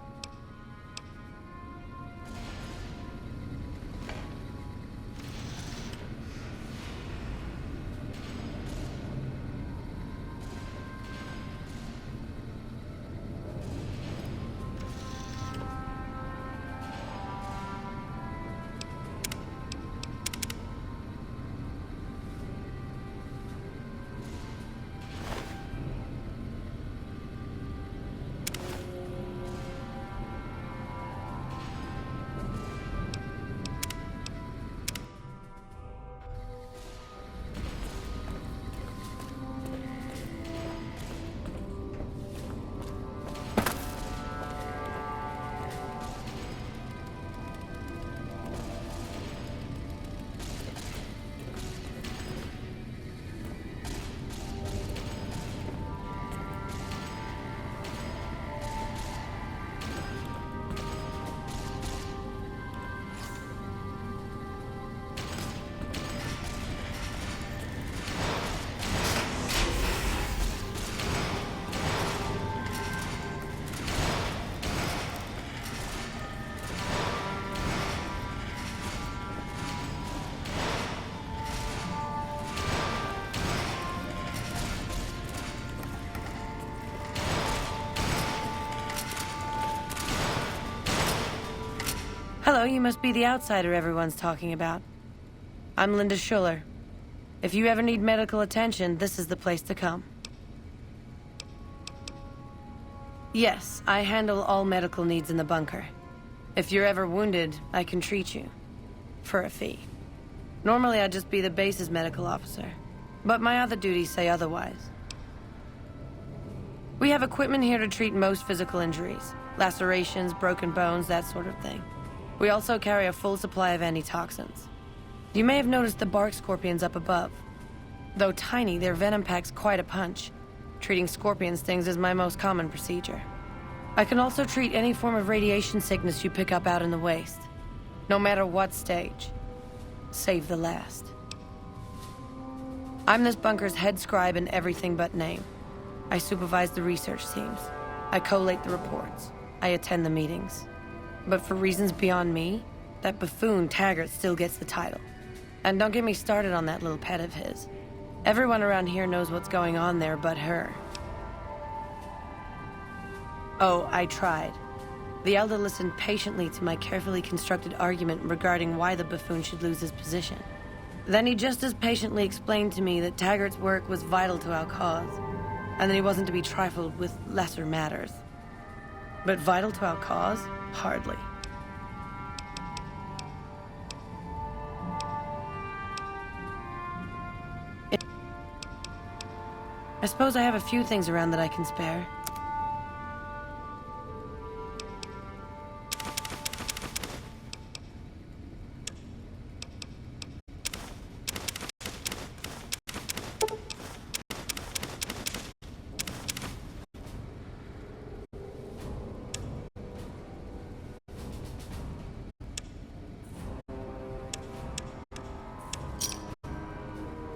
Hello, you must be the outsider everyone's talking about. I'm Linda Schuller. If you ever need medical attention, this is the place to come. Yes, I handle all medical needs in the bunker. If you're ever wounded, I can treat you. For a fee. Normally, I'd just be the base's medical officer. But my other duties say otherwise. We have equipment here to treat most physical injuries. Lacerations, broken bones, that sort of thing. We also carry a full supply of antitoxins. You may have noticed the bark scorpions up above. Though tiny, their venom packs quite a punch. Treating scorpion stings is my most common procedure. I can also treat any form of radiation sickness you pick up out in the waste. No matter what stage. Save the last. I'm this bunker's head scribe in everything but name. I supervise the research teams. I collate the reports. I attend the meetings. But for reasons beyond me, that buffoon Taggart still gets the title. And don't get me started on that little pet of his. Everyone around here knows what's going on there but her. Oh, I tried. The Elder listened patiently to my carefully constructed argument regarding why the buffoon should lose his position. Then he just as patiently explained to me that Taggart's work was vital to our cause. and that he wasn't to be trifled with lesser matters. But vital to our cause? Hardly. I suppose I have a few things around that I can spare.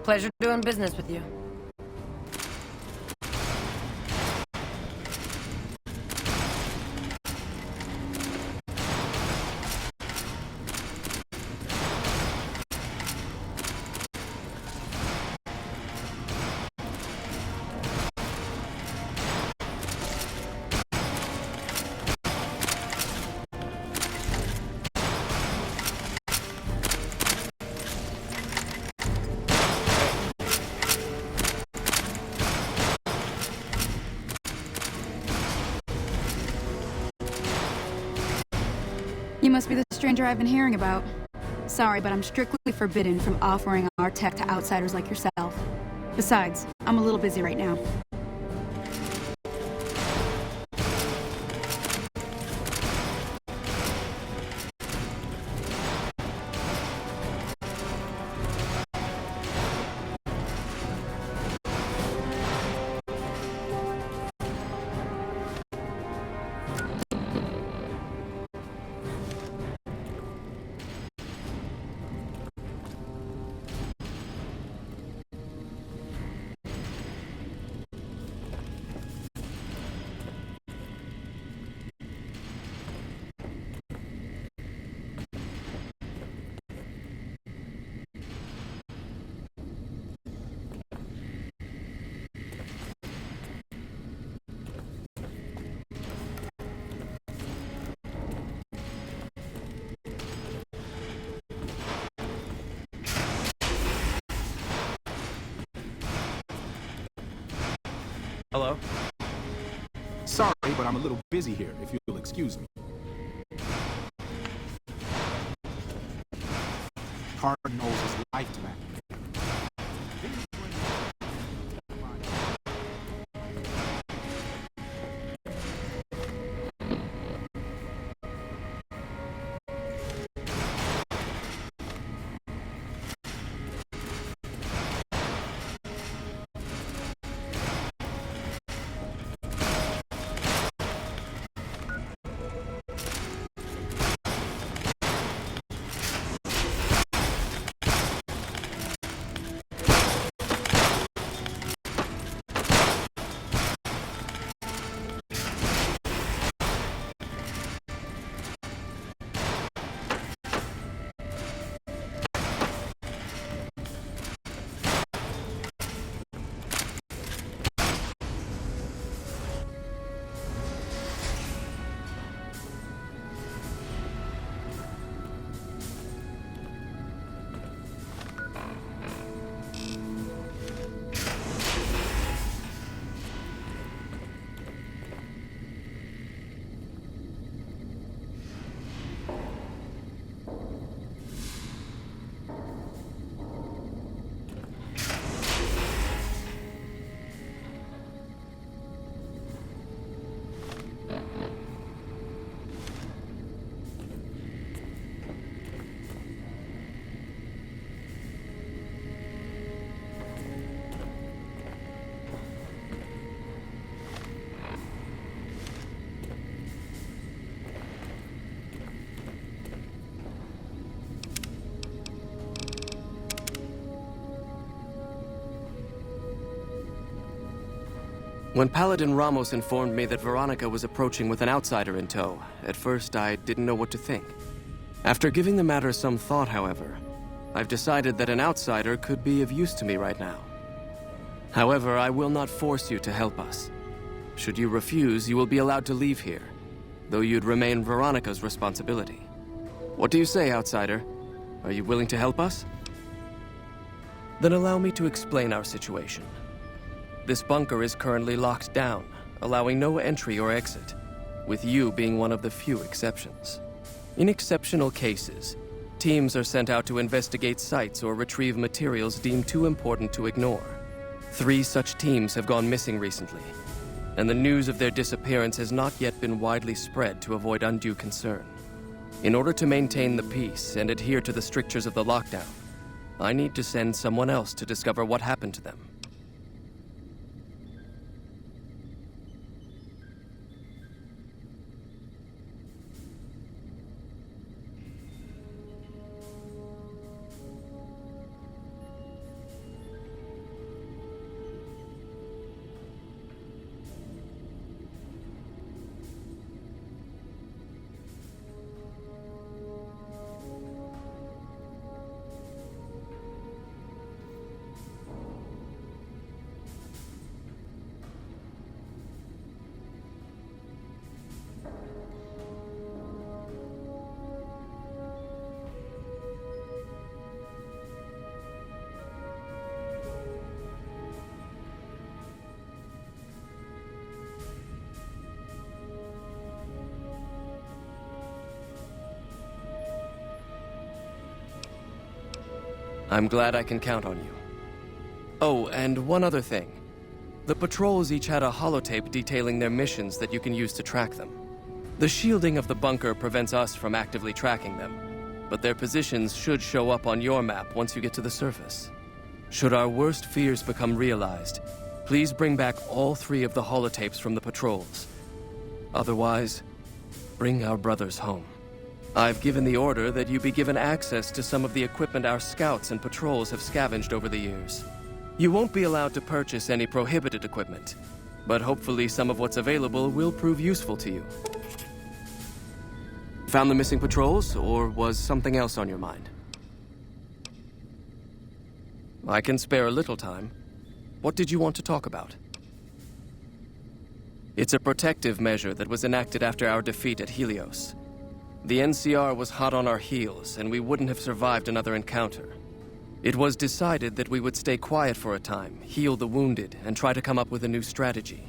Pleasure doing business with you. You must be the stranger I've been hearing about. Sorry, but I'm strictly forbidden from offering our tech to outsiders like yourself. Besides, I'm a little busy right now. Hello? Sorry, but I'm a little busy here, if you'll excuse me. Cardin owes his life to that. When Paladin Ramos informed me that Veronica was approaching with an outsider in tow, at first I didn't know what to think. After giving the matter some thought, however, I've decided that an outsider could be of use to me right now. However, I will not force you to help us. Should you refuse, you will be allowed to leave here, though you'd remain Veronica's responsibility. What do you say, outsider? Are you willing to help us? Then allow me to explain our situation. This bunker is currently locked down, allowing no entry or exit, with you being one of the few exceptions. In exceptional cases, teams are sent out to investigate sites or retrieve materials deemed too important to ignore. 3 such teams have gone missing recently, and the news of their disappearance has not yet been widely spread to avoid undue concern. In order to maintain the peace and adhere to the strictures of the lockdown, I need to send someone else to discover what happened to them. I'm glad I can count on you. Oh, and one other thing. The patrols each had a holotape detailing their missions that you can use to track them. The shielding of the bunker prevents us from actively tracking them, but their positions should show up on your map once you get to the surface. Should our worst fears become realized, please bring back all 3 of the holotapes from the patrols. Otherwise, bring our brothers home. I've given the order that you be given access to some of the equipment our scouts and patrols have scavenged over the years. You won't be allowed to purchase any prohibited equipment, but hopefully some of what's available will prove useful to you. Found the missing patrols, or was something else on your mind? I can spare a little time. What did you want to talk about? It's a protective measure that was enacted after our defeat at Helios. The NCR was hot on our heels, and we wouldn't have survived another encounter. It was decided that we would stay quiet for a time, heal the wounded, and try to come up with a new strategy.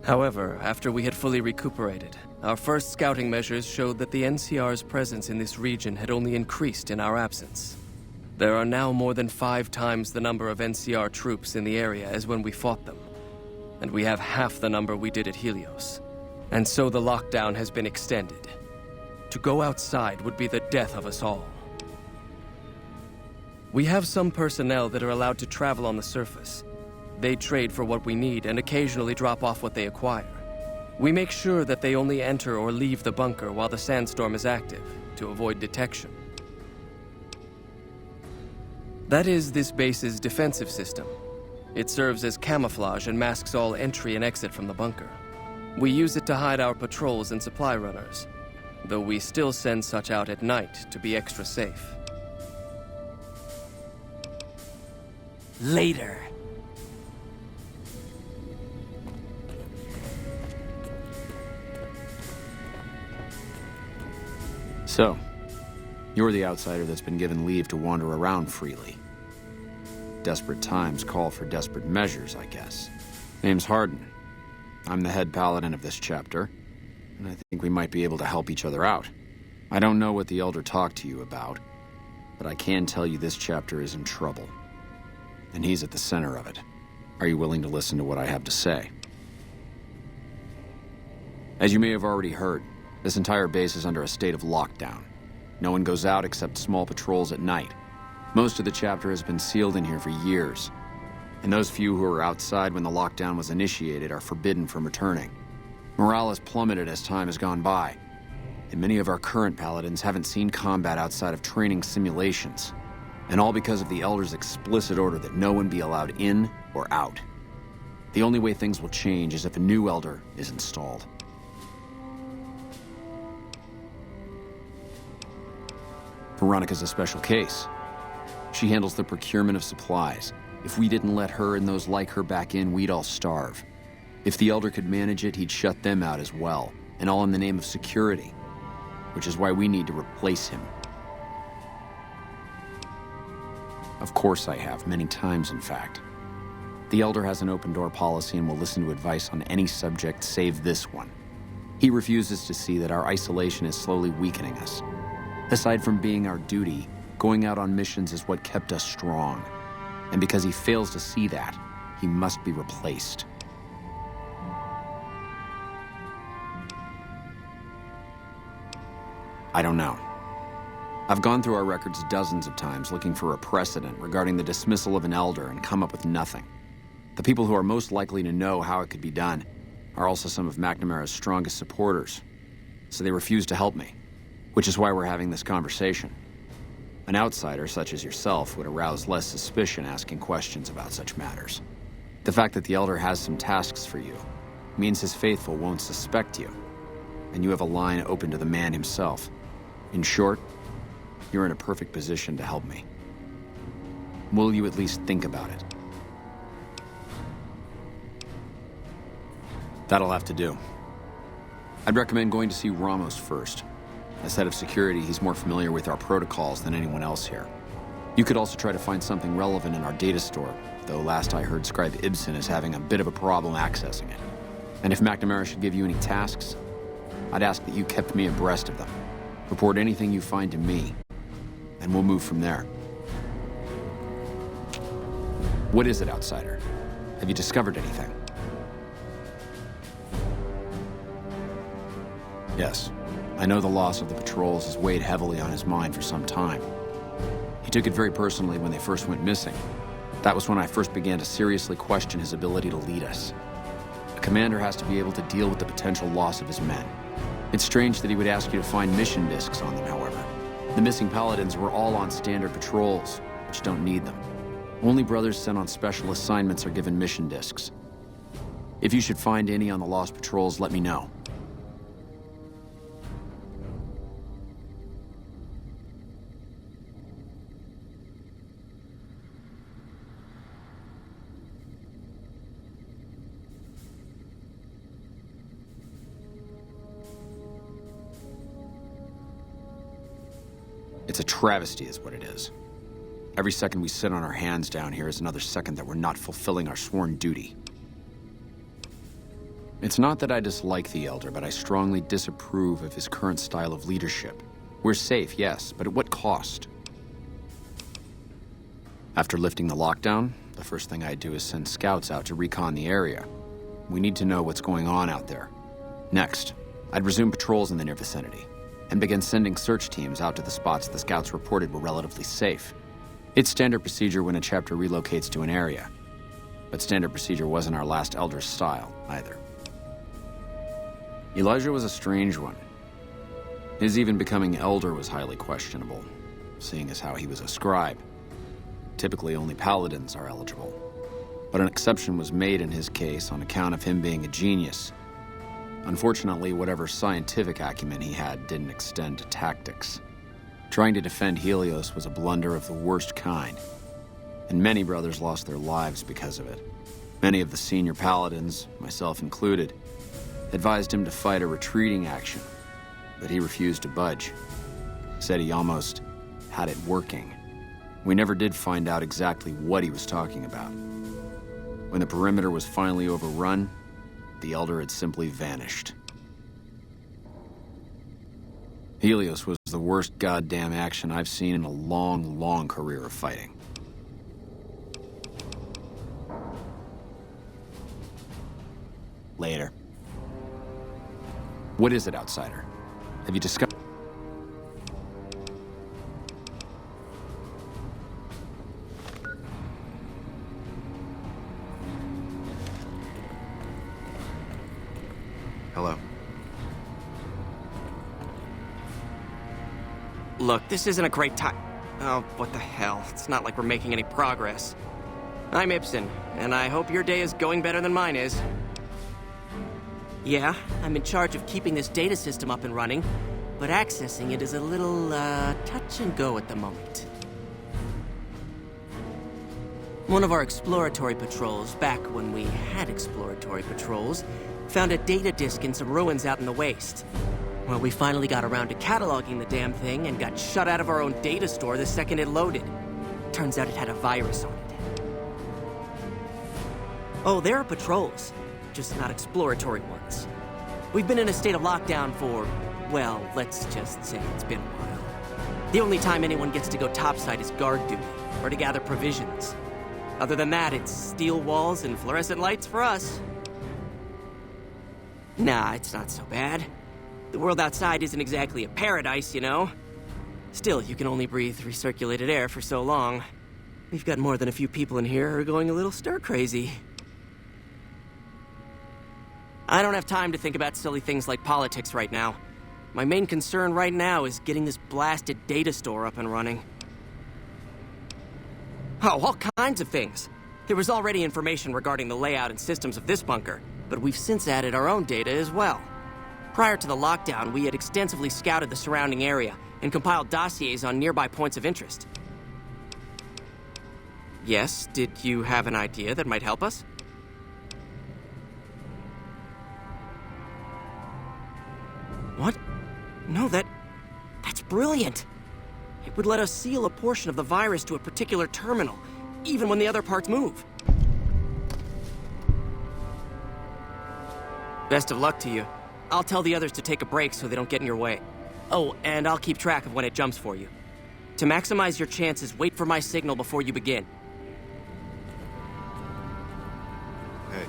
However, after we had fully recuperated, our first scouting measures showed that the NCR's presence in this region had only increased in our absence. There are now more than 5 times the number of NCR troops in the area as when we fought them, and we have half the number we did at Helios. And so the lockdown has been extended. To go outside would be the death of us all. We have some personnel that are allowed to travel on the surface. They trade for what we need and occasionally drop off what they acquire. We make sure that they only enter or leave the bunker while the sandstorm is active, to avoid detection. That is this base's defensive system. It serves as camouflage and masks all entry and exit from the bunker. We use it to hide our patrols and supply runners, though we still send such out at night to be extra safe. Later. So, you're the outsider that's been given leave to wander around freely. Desperate times call for desperate measures, I guess. Name's Hardin. I'm the head paladin of this chapter, and I think we might be able to help each other out. I don't know what the Elder talked to you about, but I can tell you this chapter is in trouble. And he's at the center of it. Are you willing to listen to what I have to say? As you may have already heard, this entire base is under a state of lockdown. No one goes out except small patrols at night. Most of the chapter has been sealed in here for years, and those few who were outside when the lockdown was initiated are forbidden from returning. Morale has plummeted as time has gone by, and many of our current paladins haven't seen combat outside of training simulations, and all because of the Elder's explicit order that no one be allowed in or out. The only way things will change is if a new Elder is installed. Veronica's a special case. She handles the procurement of supplies. If we didn't let her and those like her back in, we'd all starve. If the Elder could manage it, he'd shut them out as well, and all in the name of security, which is why we need to replace him. Of course I have, many times in fact. The Elder has an open-door policy and will listen to advice on any subject save this one. He refuses to see that our isolation is slowly weakening us. Aside from being our duty, going out on missions is what kept us strong. And because he fails to see that, he must be replaced. I don't know. I've gone through our records dozens of times looking for a precedent regarding the dismissal of an Elder and come up with nothing. The people who are most likely to know how it could be done are also some of McNamara's strongest supporters, so they refuse to help me, which is why we're having this conversation. An outsider such as yourself would arouse less suspicion asking questions about such matters. The fact that the Elder has some tasks for you means his faithful won't suspect you, and you have a line open to the man himself. In short, you're in a perfect position to help me. Will you at least think about it? That'll have to do. I'd recommend going to see Ramos first. As head of security, he's more familiar with our protocols than anyone else here. You could also try to find something relevant in our data store, though last I heard Scribe Ibsen is having a bit of a problem accessing it. And if McNamara should give you any tasks, I'd ask that you kept me abreast of them. Report anything you find to me, and we'll move from there. What is it, Outsider? Have you discovered anything? Yes, I know the loss of the patrols has weighed heavily on his mind for some time. He took it very personally when they first went missing. That was when I first began to seriously question his ability to lead us. A commander has to be able to deal with the potential loss of his men. It's strange that he would ask you to find mission discs on them, however. The missing Paladins were all on standard patrols, which don't need them. Only brothers sent on special assignments are given mission discs. If you should find any on the lost patrols, let me know. It's a travesty is what it is. Every second we sit on our hands down here is another second that we're not fulfilling our sworn duty. It's not that I dislike the Elder, but I strongly disapprove of his current style of leadership. We're safe, yes, but at what cost? After lifting the lockdown, the first thing I'd do is send scouts out to recon the area. We need to know what's going on out there. Next, I'd resume patrols in the near vicinity and begin sending search teams out to the spots the scouts reported were relatively safe. It's standard procedure when a chapter relocates to an area, but standard procedure wasn't our last Elder's style, either. Elijah was a strange one. His even becoming Elder was highly questionable, seeing as how he was a scribe. Typically, only Paladins are eligible, but an exception was made in his case on account of him being a genius. Unfortunately, whatever scientific acumen he had didn't extend to tactics. Trying to defend Helios was a blunder of the worst kind, and many brothers lost their lives because of it. Many of the senior Paladins, myself included, advised him to fight a retreating action, but he refused to budge. Said he almost had it working. We never did find out exactly what he was talking about. When the perimeter was finally overrun, the Elder had simply vanished. Helios was the worst goddamn action I've seen in a long, long career of fighting. Later. What is it, Outsider? Have you discovered? Hello. Look, this isn't a great time. Oh, what the hell. It's not like we're making any progress. I'm Ibsen, and I hope your day is going better than mine is. Yeah, I'm in charge of keeping this data system up and running, but accessing it is a little, touch and go at the moment. One of our exploratory patrols, back when we had exploratory patrols, found a data disk in some ruins out in the waste. Well, we finally got around to cataloging the damn thing and got shut out of our own data store the second it loaded. Turns out it had a virus on it. Oh, there are patrols, just not exploratory ones. We've been in a state of lockdown for, well, let's just say it's been a while. The only time anyone gets to go topside is guard duty, or to gather provisions. Other than that, it's steel walls and fluorescent lights for us. Nah, it's not so bad. The world outside isn't exactly a paradise, you know? Still, you can only breathe recirculated air for so long. We've got more than a few people in here who are going a little stir-crazy. I don't have time to think about silly things like politics right now. My main concern right now is getting this blasted data store up and running. Oh, all kinds of things. There was already information regarding the layout and systems of this bunker, but we've since added our own data as well. Prior to the lockdown, we had extensively scouted the surrounding area and compiled dossiers on nearby points of interest. Yes, did you have an idea that might help us? What? No, that's brilliant. It would let us seal a portion of the virus to a particular terminal, even when the other parts move. Best of luck to you. I'll tell the others to take a break so they don't get in your way. Oh, and I'll keep track of when it jumps for you. To maximize your chances, wait for my signal before you begin. Hey.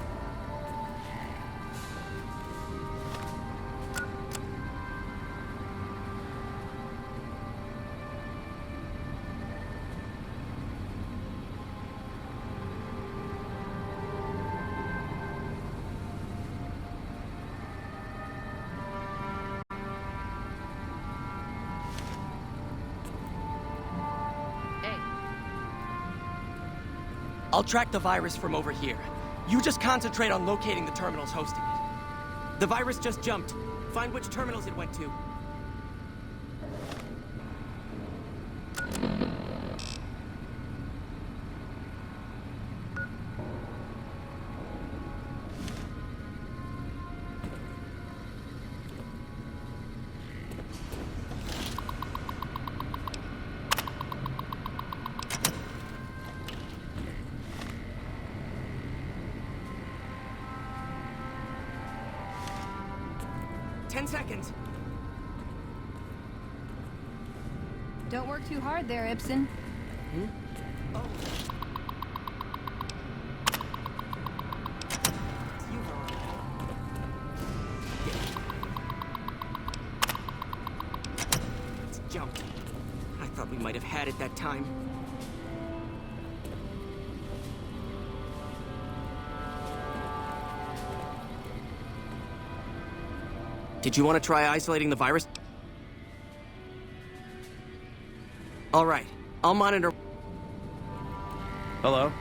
I'll track the virus from over here. You just concentrate on locating the terminals hosting it. The virus just jumped. Find which terminals it went to. Seconds. Don't work too hard there, Ibsen. Oh. It's jumped. I thought we might have had it that time. Did you want to try isolating the virus? All right, I'll monitor. Hello?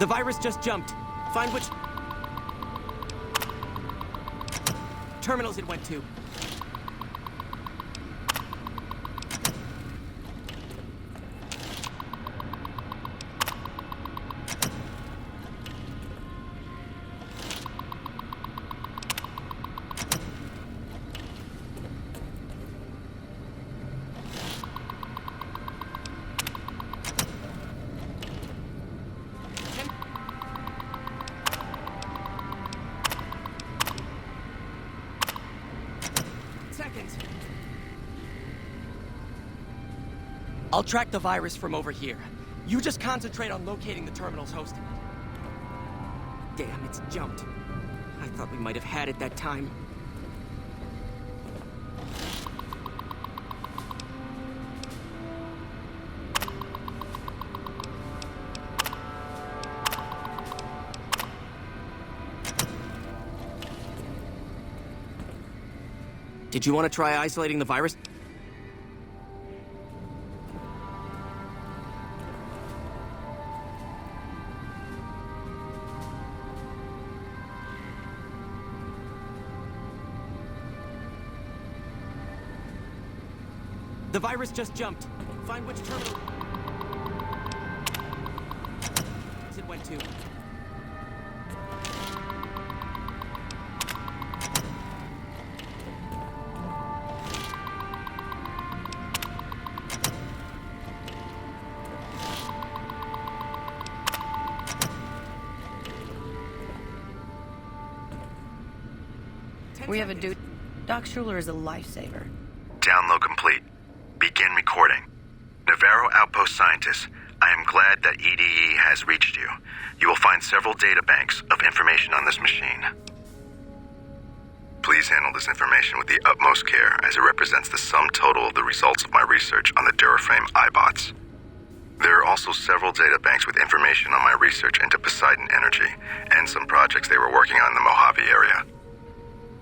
The virus just jumped. Find which terminals it went to. I'll track the virus from over here. You just concentrate on locating the terminals hosting it. Damn, it's jumped. I thought we might have had it that time. Did you want to try isolating the virus? The virus just jumped. Find which terminal it went to. We have a dude. Doc Schuler is a lifesaver. Download complete. Begin recording. Navarro Outpost Scientist, I am glad that EDE has reached you. You will find several data banks of information on this machine. Please handle this information with the utmost care, as it represents the sum total of the results of my research on the Duraframe iBots. There are also several data banks with information on my research into Poseidon Energy, and some projects they were working on in the Mojave area.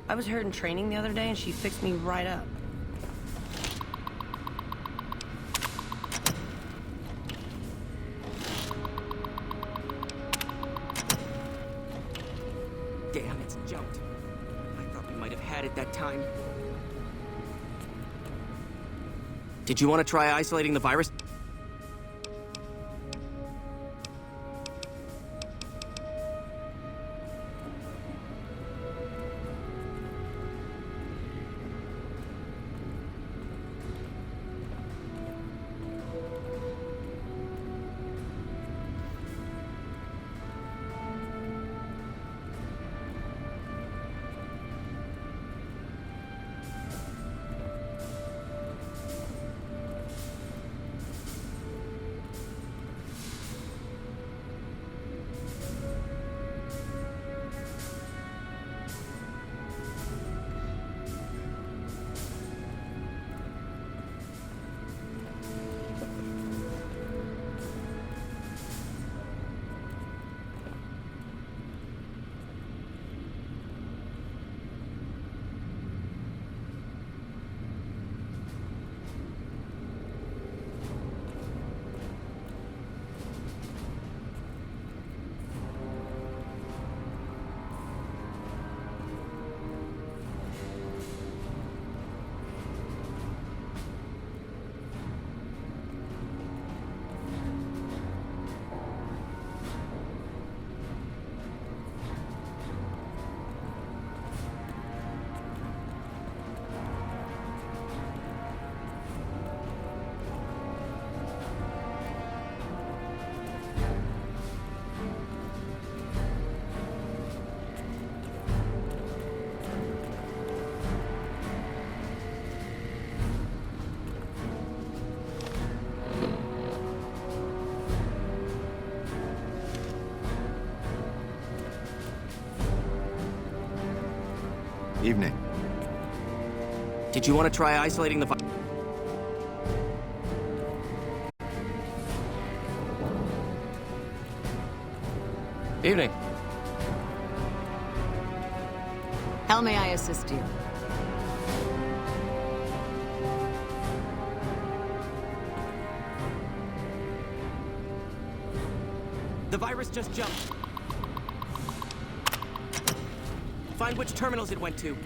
I was hurt in training the other day and she fixed me right up. Damn, it's jumped. I thought we might have had it that time. Did you want to try isolating the virus? Evening. Did you want to try isolating the virus? Evening. How may I assist you? The virus just jumped. Find which terminals it went to.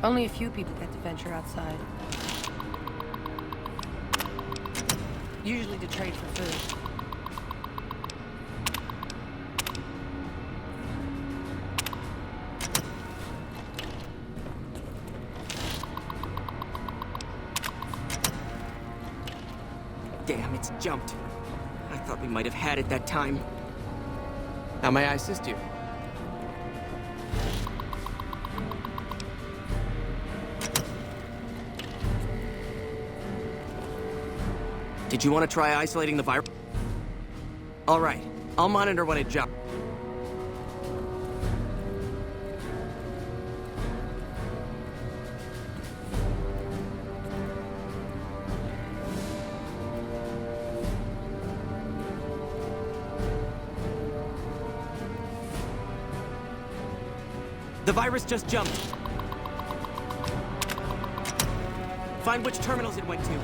Only a few people get to venture outside. Usually to trade for food. Damn, it's jumped. I thought we might have had it that time. How may I assist you? Did you want to try isolating the virus? All right, I'll monitor when it jumps. The virus just jumped. Find which terminals it went to.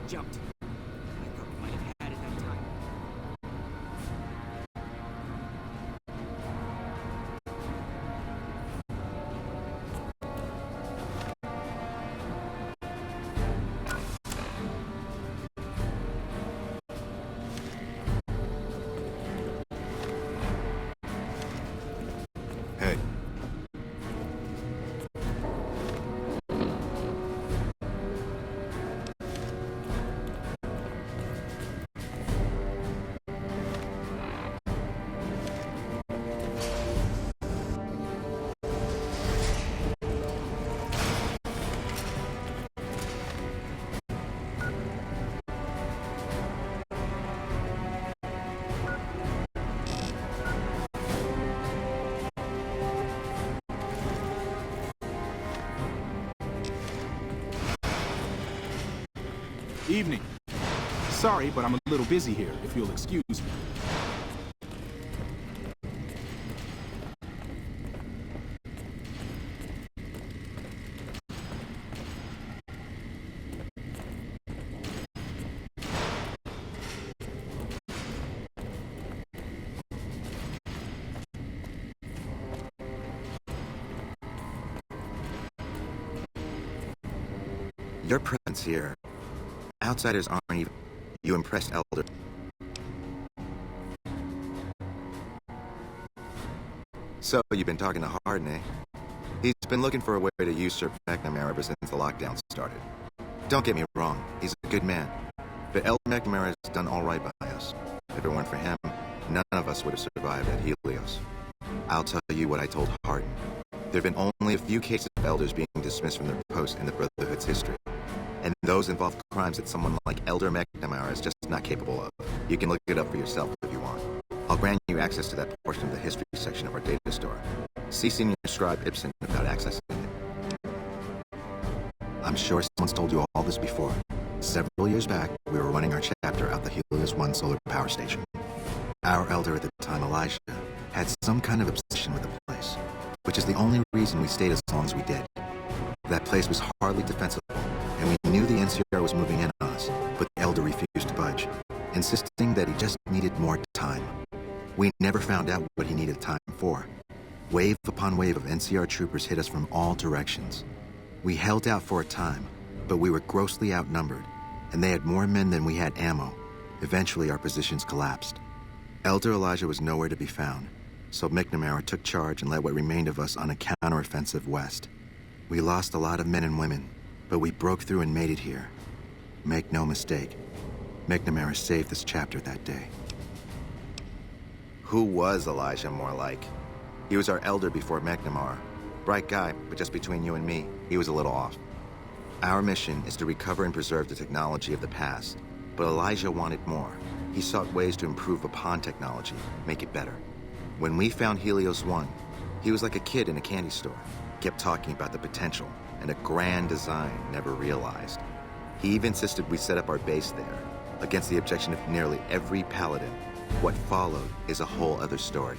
Jumped. I thought we might have had it that time. Hey. Evening. Sorry, but I'm a little busy here, if you'll excuse me. Your presence here. Outsiders aren't even. You impressed Elder. So, you've been talking to Hardin, eh? He's been looking for a way to usurp McNamara ever since the lockdown started. Don't get me wrong, he's a good man. But Elder McNamara has done all right by us. If it weren't for him, none of us would have survived at Helios. I'll tell you what I told Hardin. There have been only a few cases of elders being dismissed from their posts in the Brotherhood's history. And those involve crimes that someone like Elder McNamara is just not capable of. You can look it up for yourself if you want. I'll grant you access to that portion of the history section of our data store. See Senior Scribe Ibsen about accessing it. I'm sure someone's told you all this before. Several years back, we were running our chapter out the Helios 1 solar power station. Our elder at the time, Elijah, had some kind of obsession with the place, which is the only reason we stayed as long as we did. That place was hardly defensible, and we knew the NCR was moving in on us, but the elder refused to budge, insisting that he just needed more time. We never found out what he needed time for. Wave upon wave of NCR troopers hit us from all directions. We held out for a time, but we were grossly outnumbered, and they had more men than we had ammo. Eventually, our positions collapsed. Elder Elijah was nowhere to be found, so McNamara took charge and led what remained of us on a counteroffensive west. We lost a lot of men and women, but we broke through and made it here. Make no mistake, McNamara saved this chapter that day. Who was Elijah more like? He was our elder before McNamara. Bright guy, but just between you and me, he was a little off. Our mission is to recover and preserve the technology of the past, but Elijah wanted more. He sought ways to improve upon technology, make it better. When we found Helios 1, he was like a kid in a candy store. Kept talking about the potential and a grand design never realized. He even insisted we set up our base there, against the objection of nearly every paladin. What followed is a whole other story.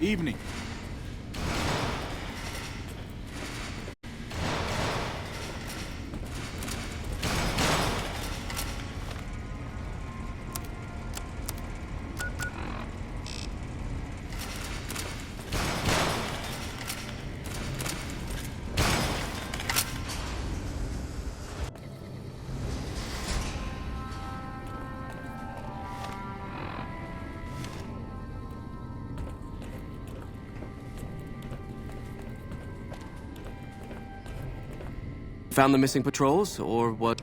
Evening. Found the missing patrols, or what?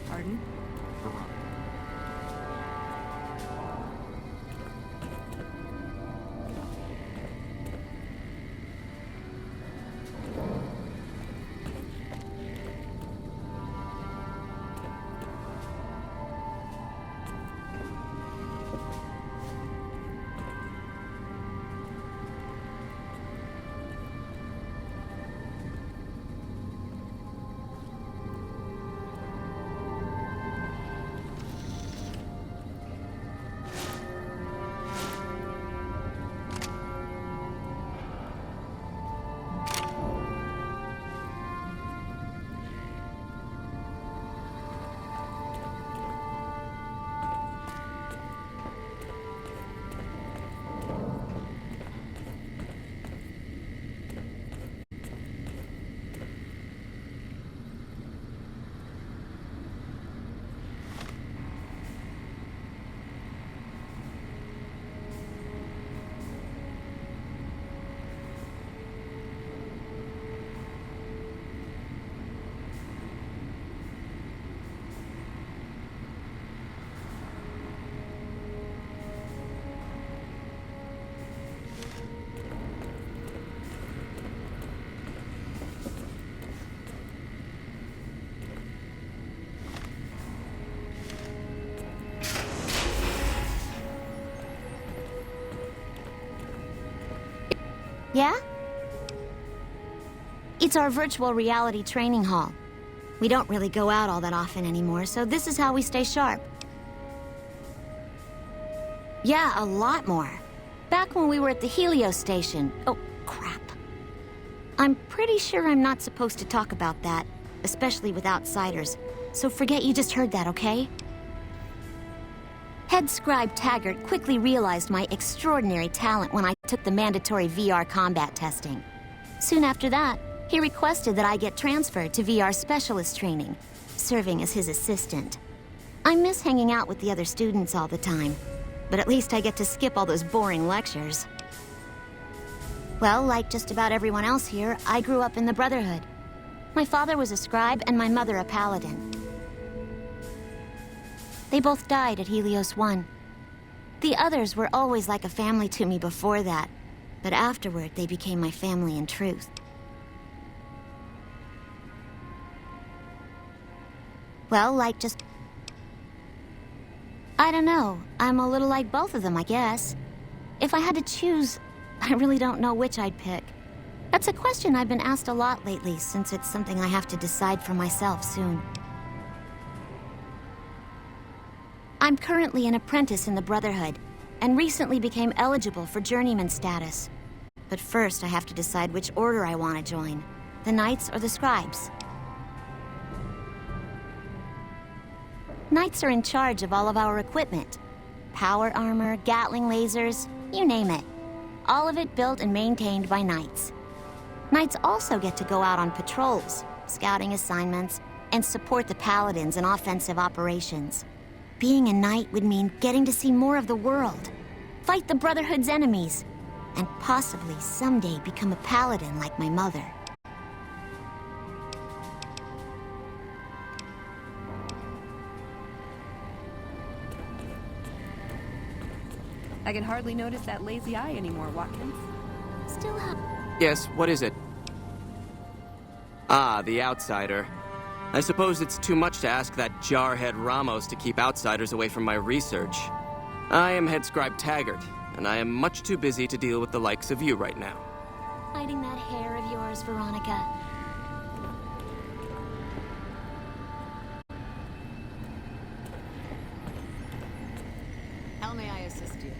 Pardon? Yeah? It's our virtual reality training hall. We don't really go out all that often anymore, so this is how we stay sharp. Yeah, a lot more. Back when we were at the Helios station. Oh, crap. I'm pretty sure I'm not supposed to talk about that, especially with outsiders. So forget you just heard that, okay? Head Scribe Taggart quickly realized my extraordinary talent when I took the mandatory VR combat testing. Soon after that, he requested that I get transferred to VR specialist training, serving as his assistant. I miss hanging out with the other students all the time, but at least I get to skip all those boring lectures. Well, like just about everyone else here, I grew up in the Brotherhood. My father was a scribe and my mother a paladin. They both died at Helios 1. The others were always like a family to me before that, but afterward they became my family in truth. Well, like just... I don't know. I'm a little like both of them, I guess. If I had to choose, I really don't know which I'd pick. That's a question I've been asked a lot lately, since it's something I have to decide for myself soon. I'm currently an apprentice in the Brotherhood, and recently became eligible for journeyman status. But first I have to decide which order I want to join, the Knights or the Scribes. Knights are in charge of all of our equipment. Power armor, Gatling lasers, you name it. All of it built and maintained by Knights. Knights also get to go out on patrols, scouting assignments, and support the Paladins in offensive operations. Being a Knight would mean getting to see more of the world, fight the Brotherhood's enemies, and possibly someday become a Paladin like my mother. I can hardly notice that lazy eye anymore, Watkins. Still have... Yes, what is it? Ah, the Outsider. I suppose it's too much to ask that jarhead Ramos to keep outsiders away from my research. I am Head Scribe Taggart, and I am much too busy to deal with the likes of you right now. Hiding that hair of yours, Veronica. How may I assist you?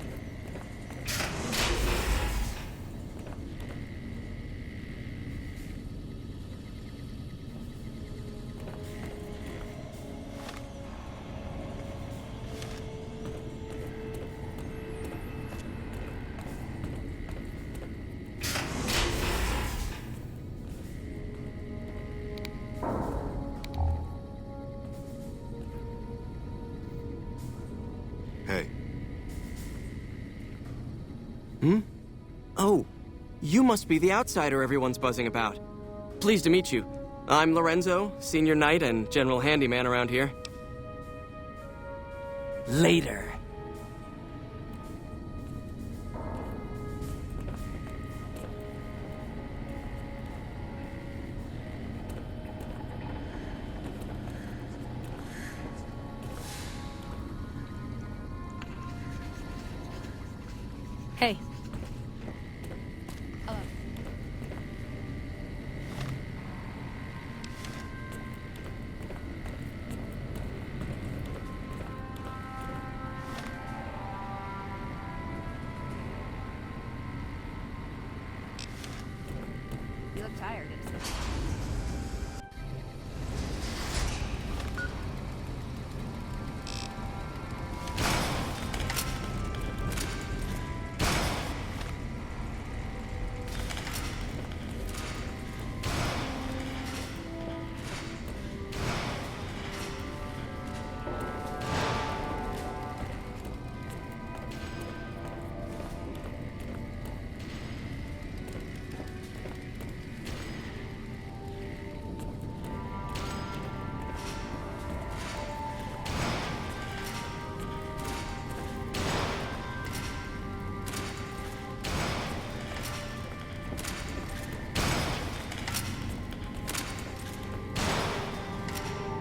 Hey. Oh, you must be the outsider everyone's buzzing about. Pleased to meet you. I'm Lorenzo, senior knight and general handyman around here. Later. Hey. You look tired, Innocent.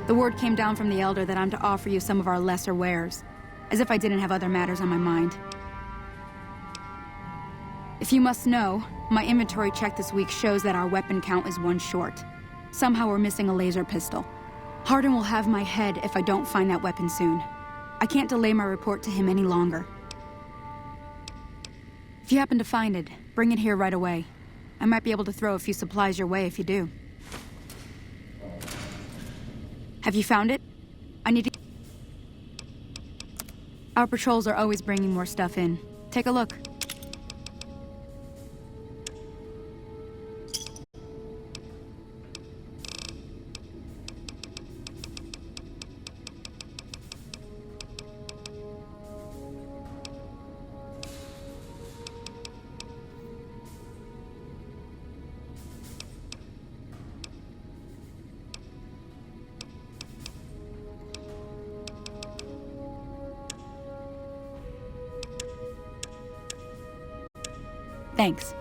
The word came down from the Elder that I'm to offer you some of our lesser wares, as if I didn't have other matters on my mind. If you must know, my inventory check this week shows that our weapon count is 1 short. Somehow we're missing a laser pistol. Hardin will have my head if I don't find that weapon soon. I can't delay my report to him any longer. If you happen to find it, bring it here right away. I might be able to throw a few supplies your way if you do. Have you found it? I need to... Our patrols are always bringing more stuff in. Take a look. Thanks.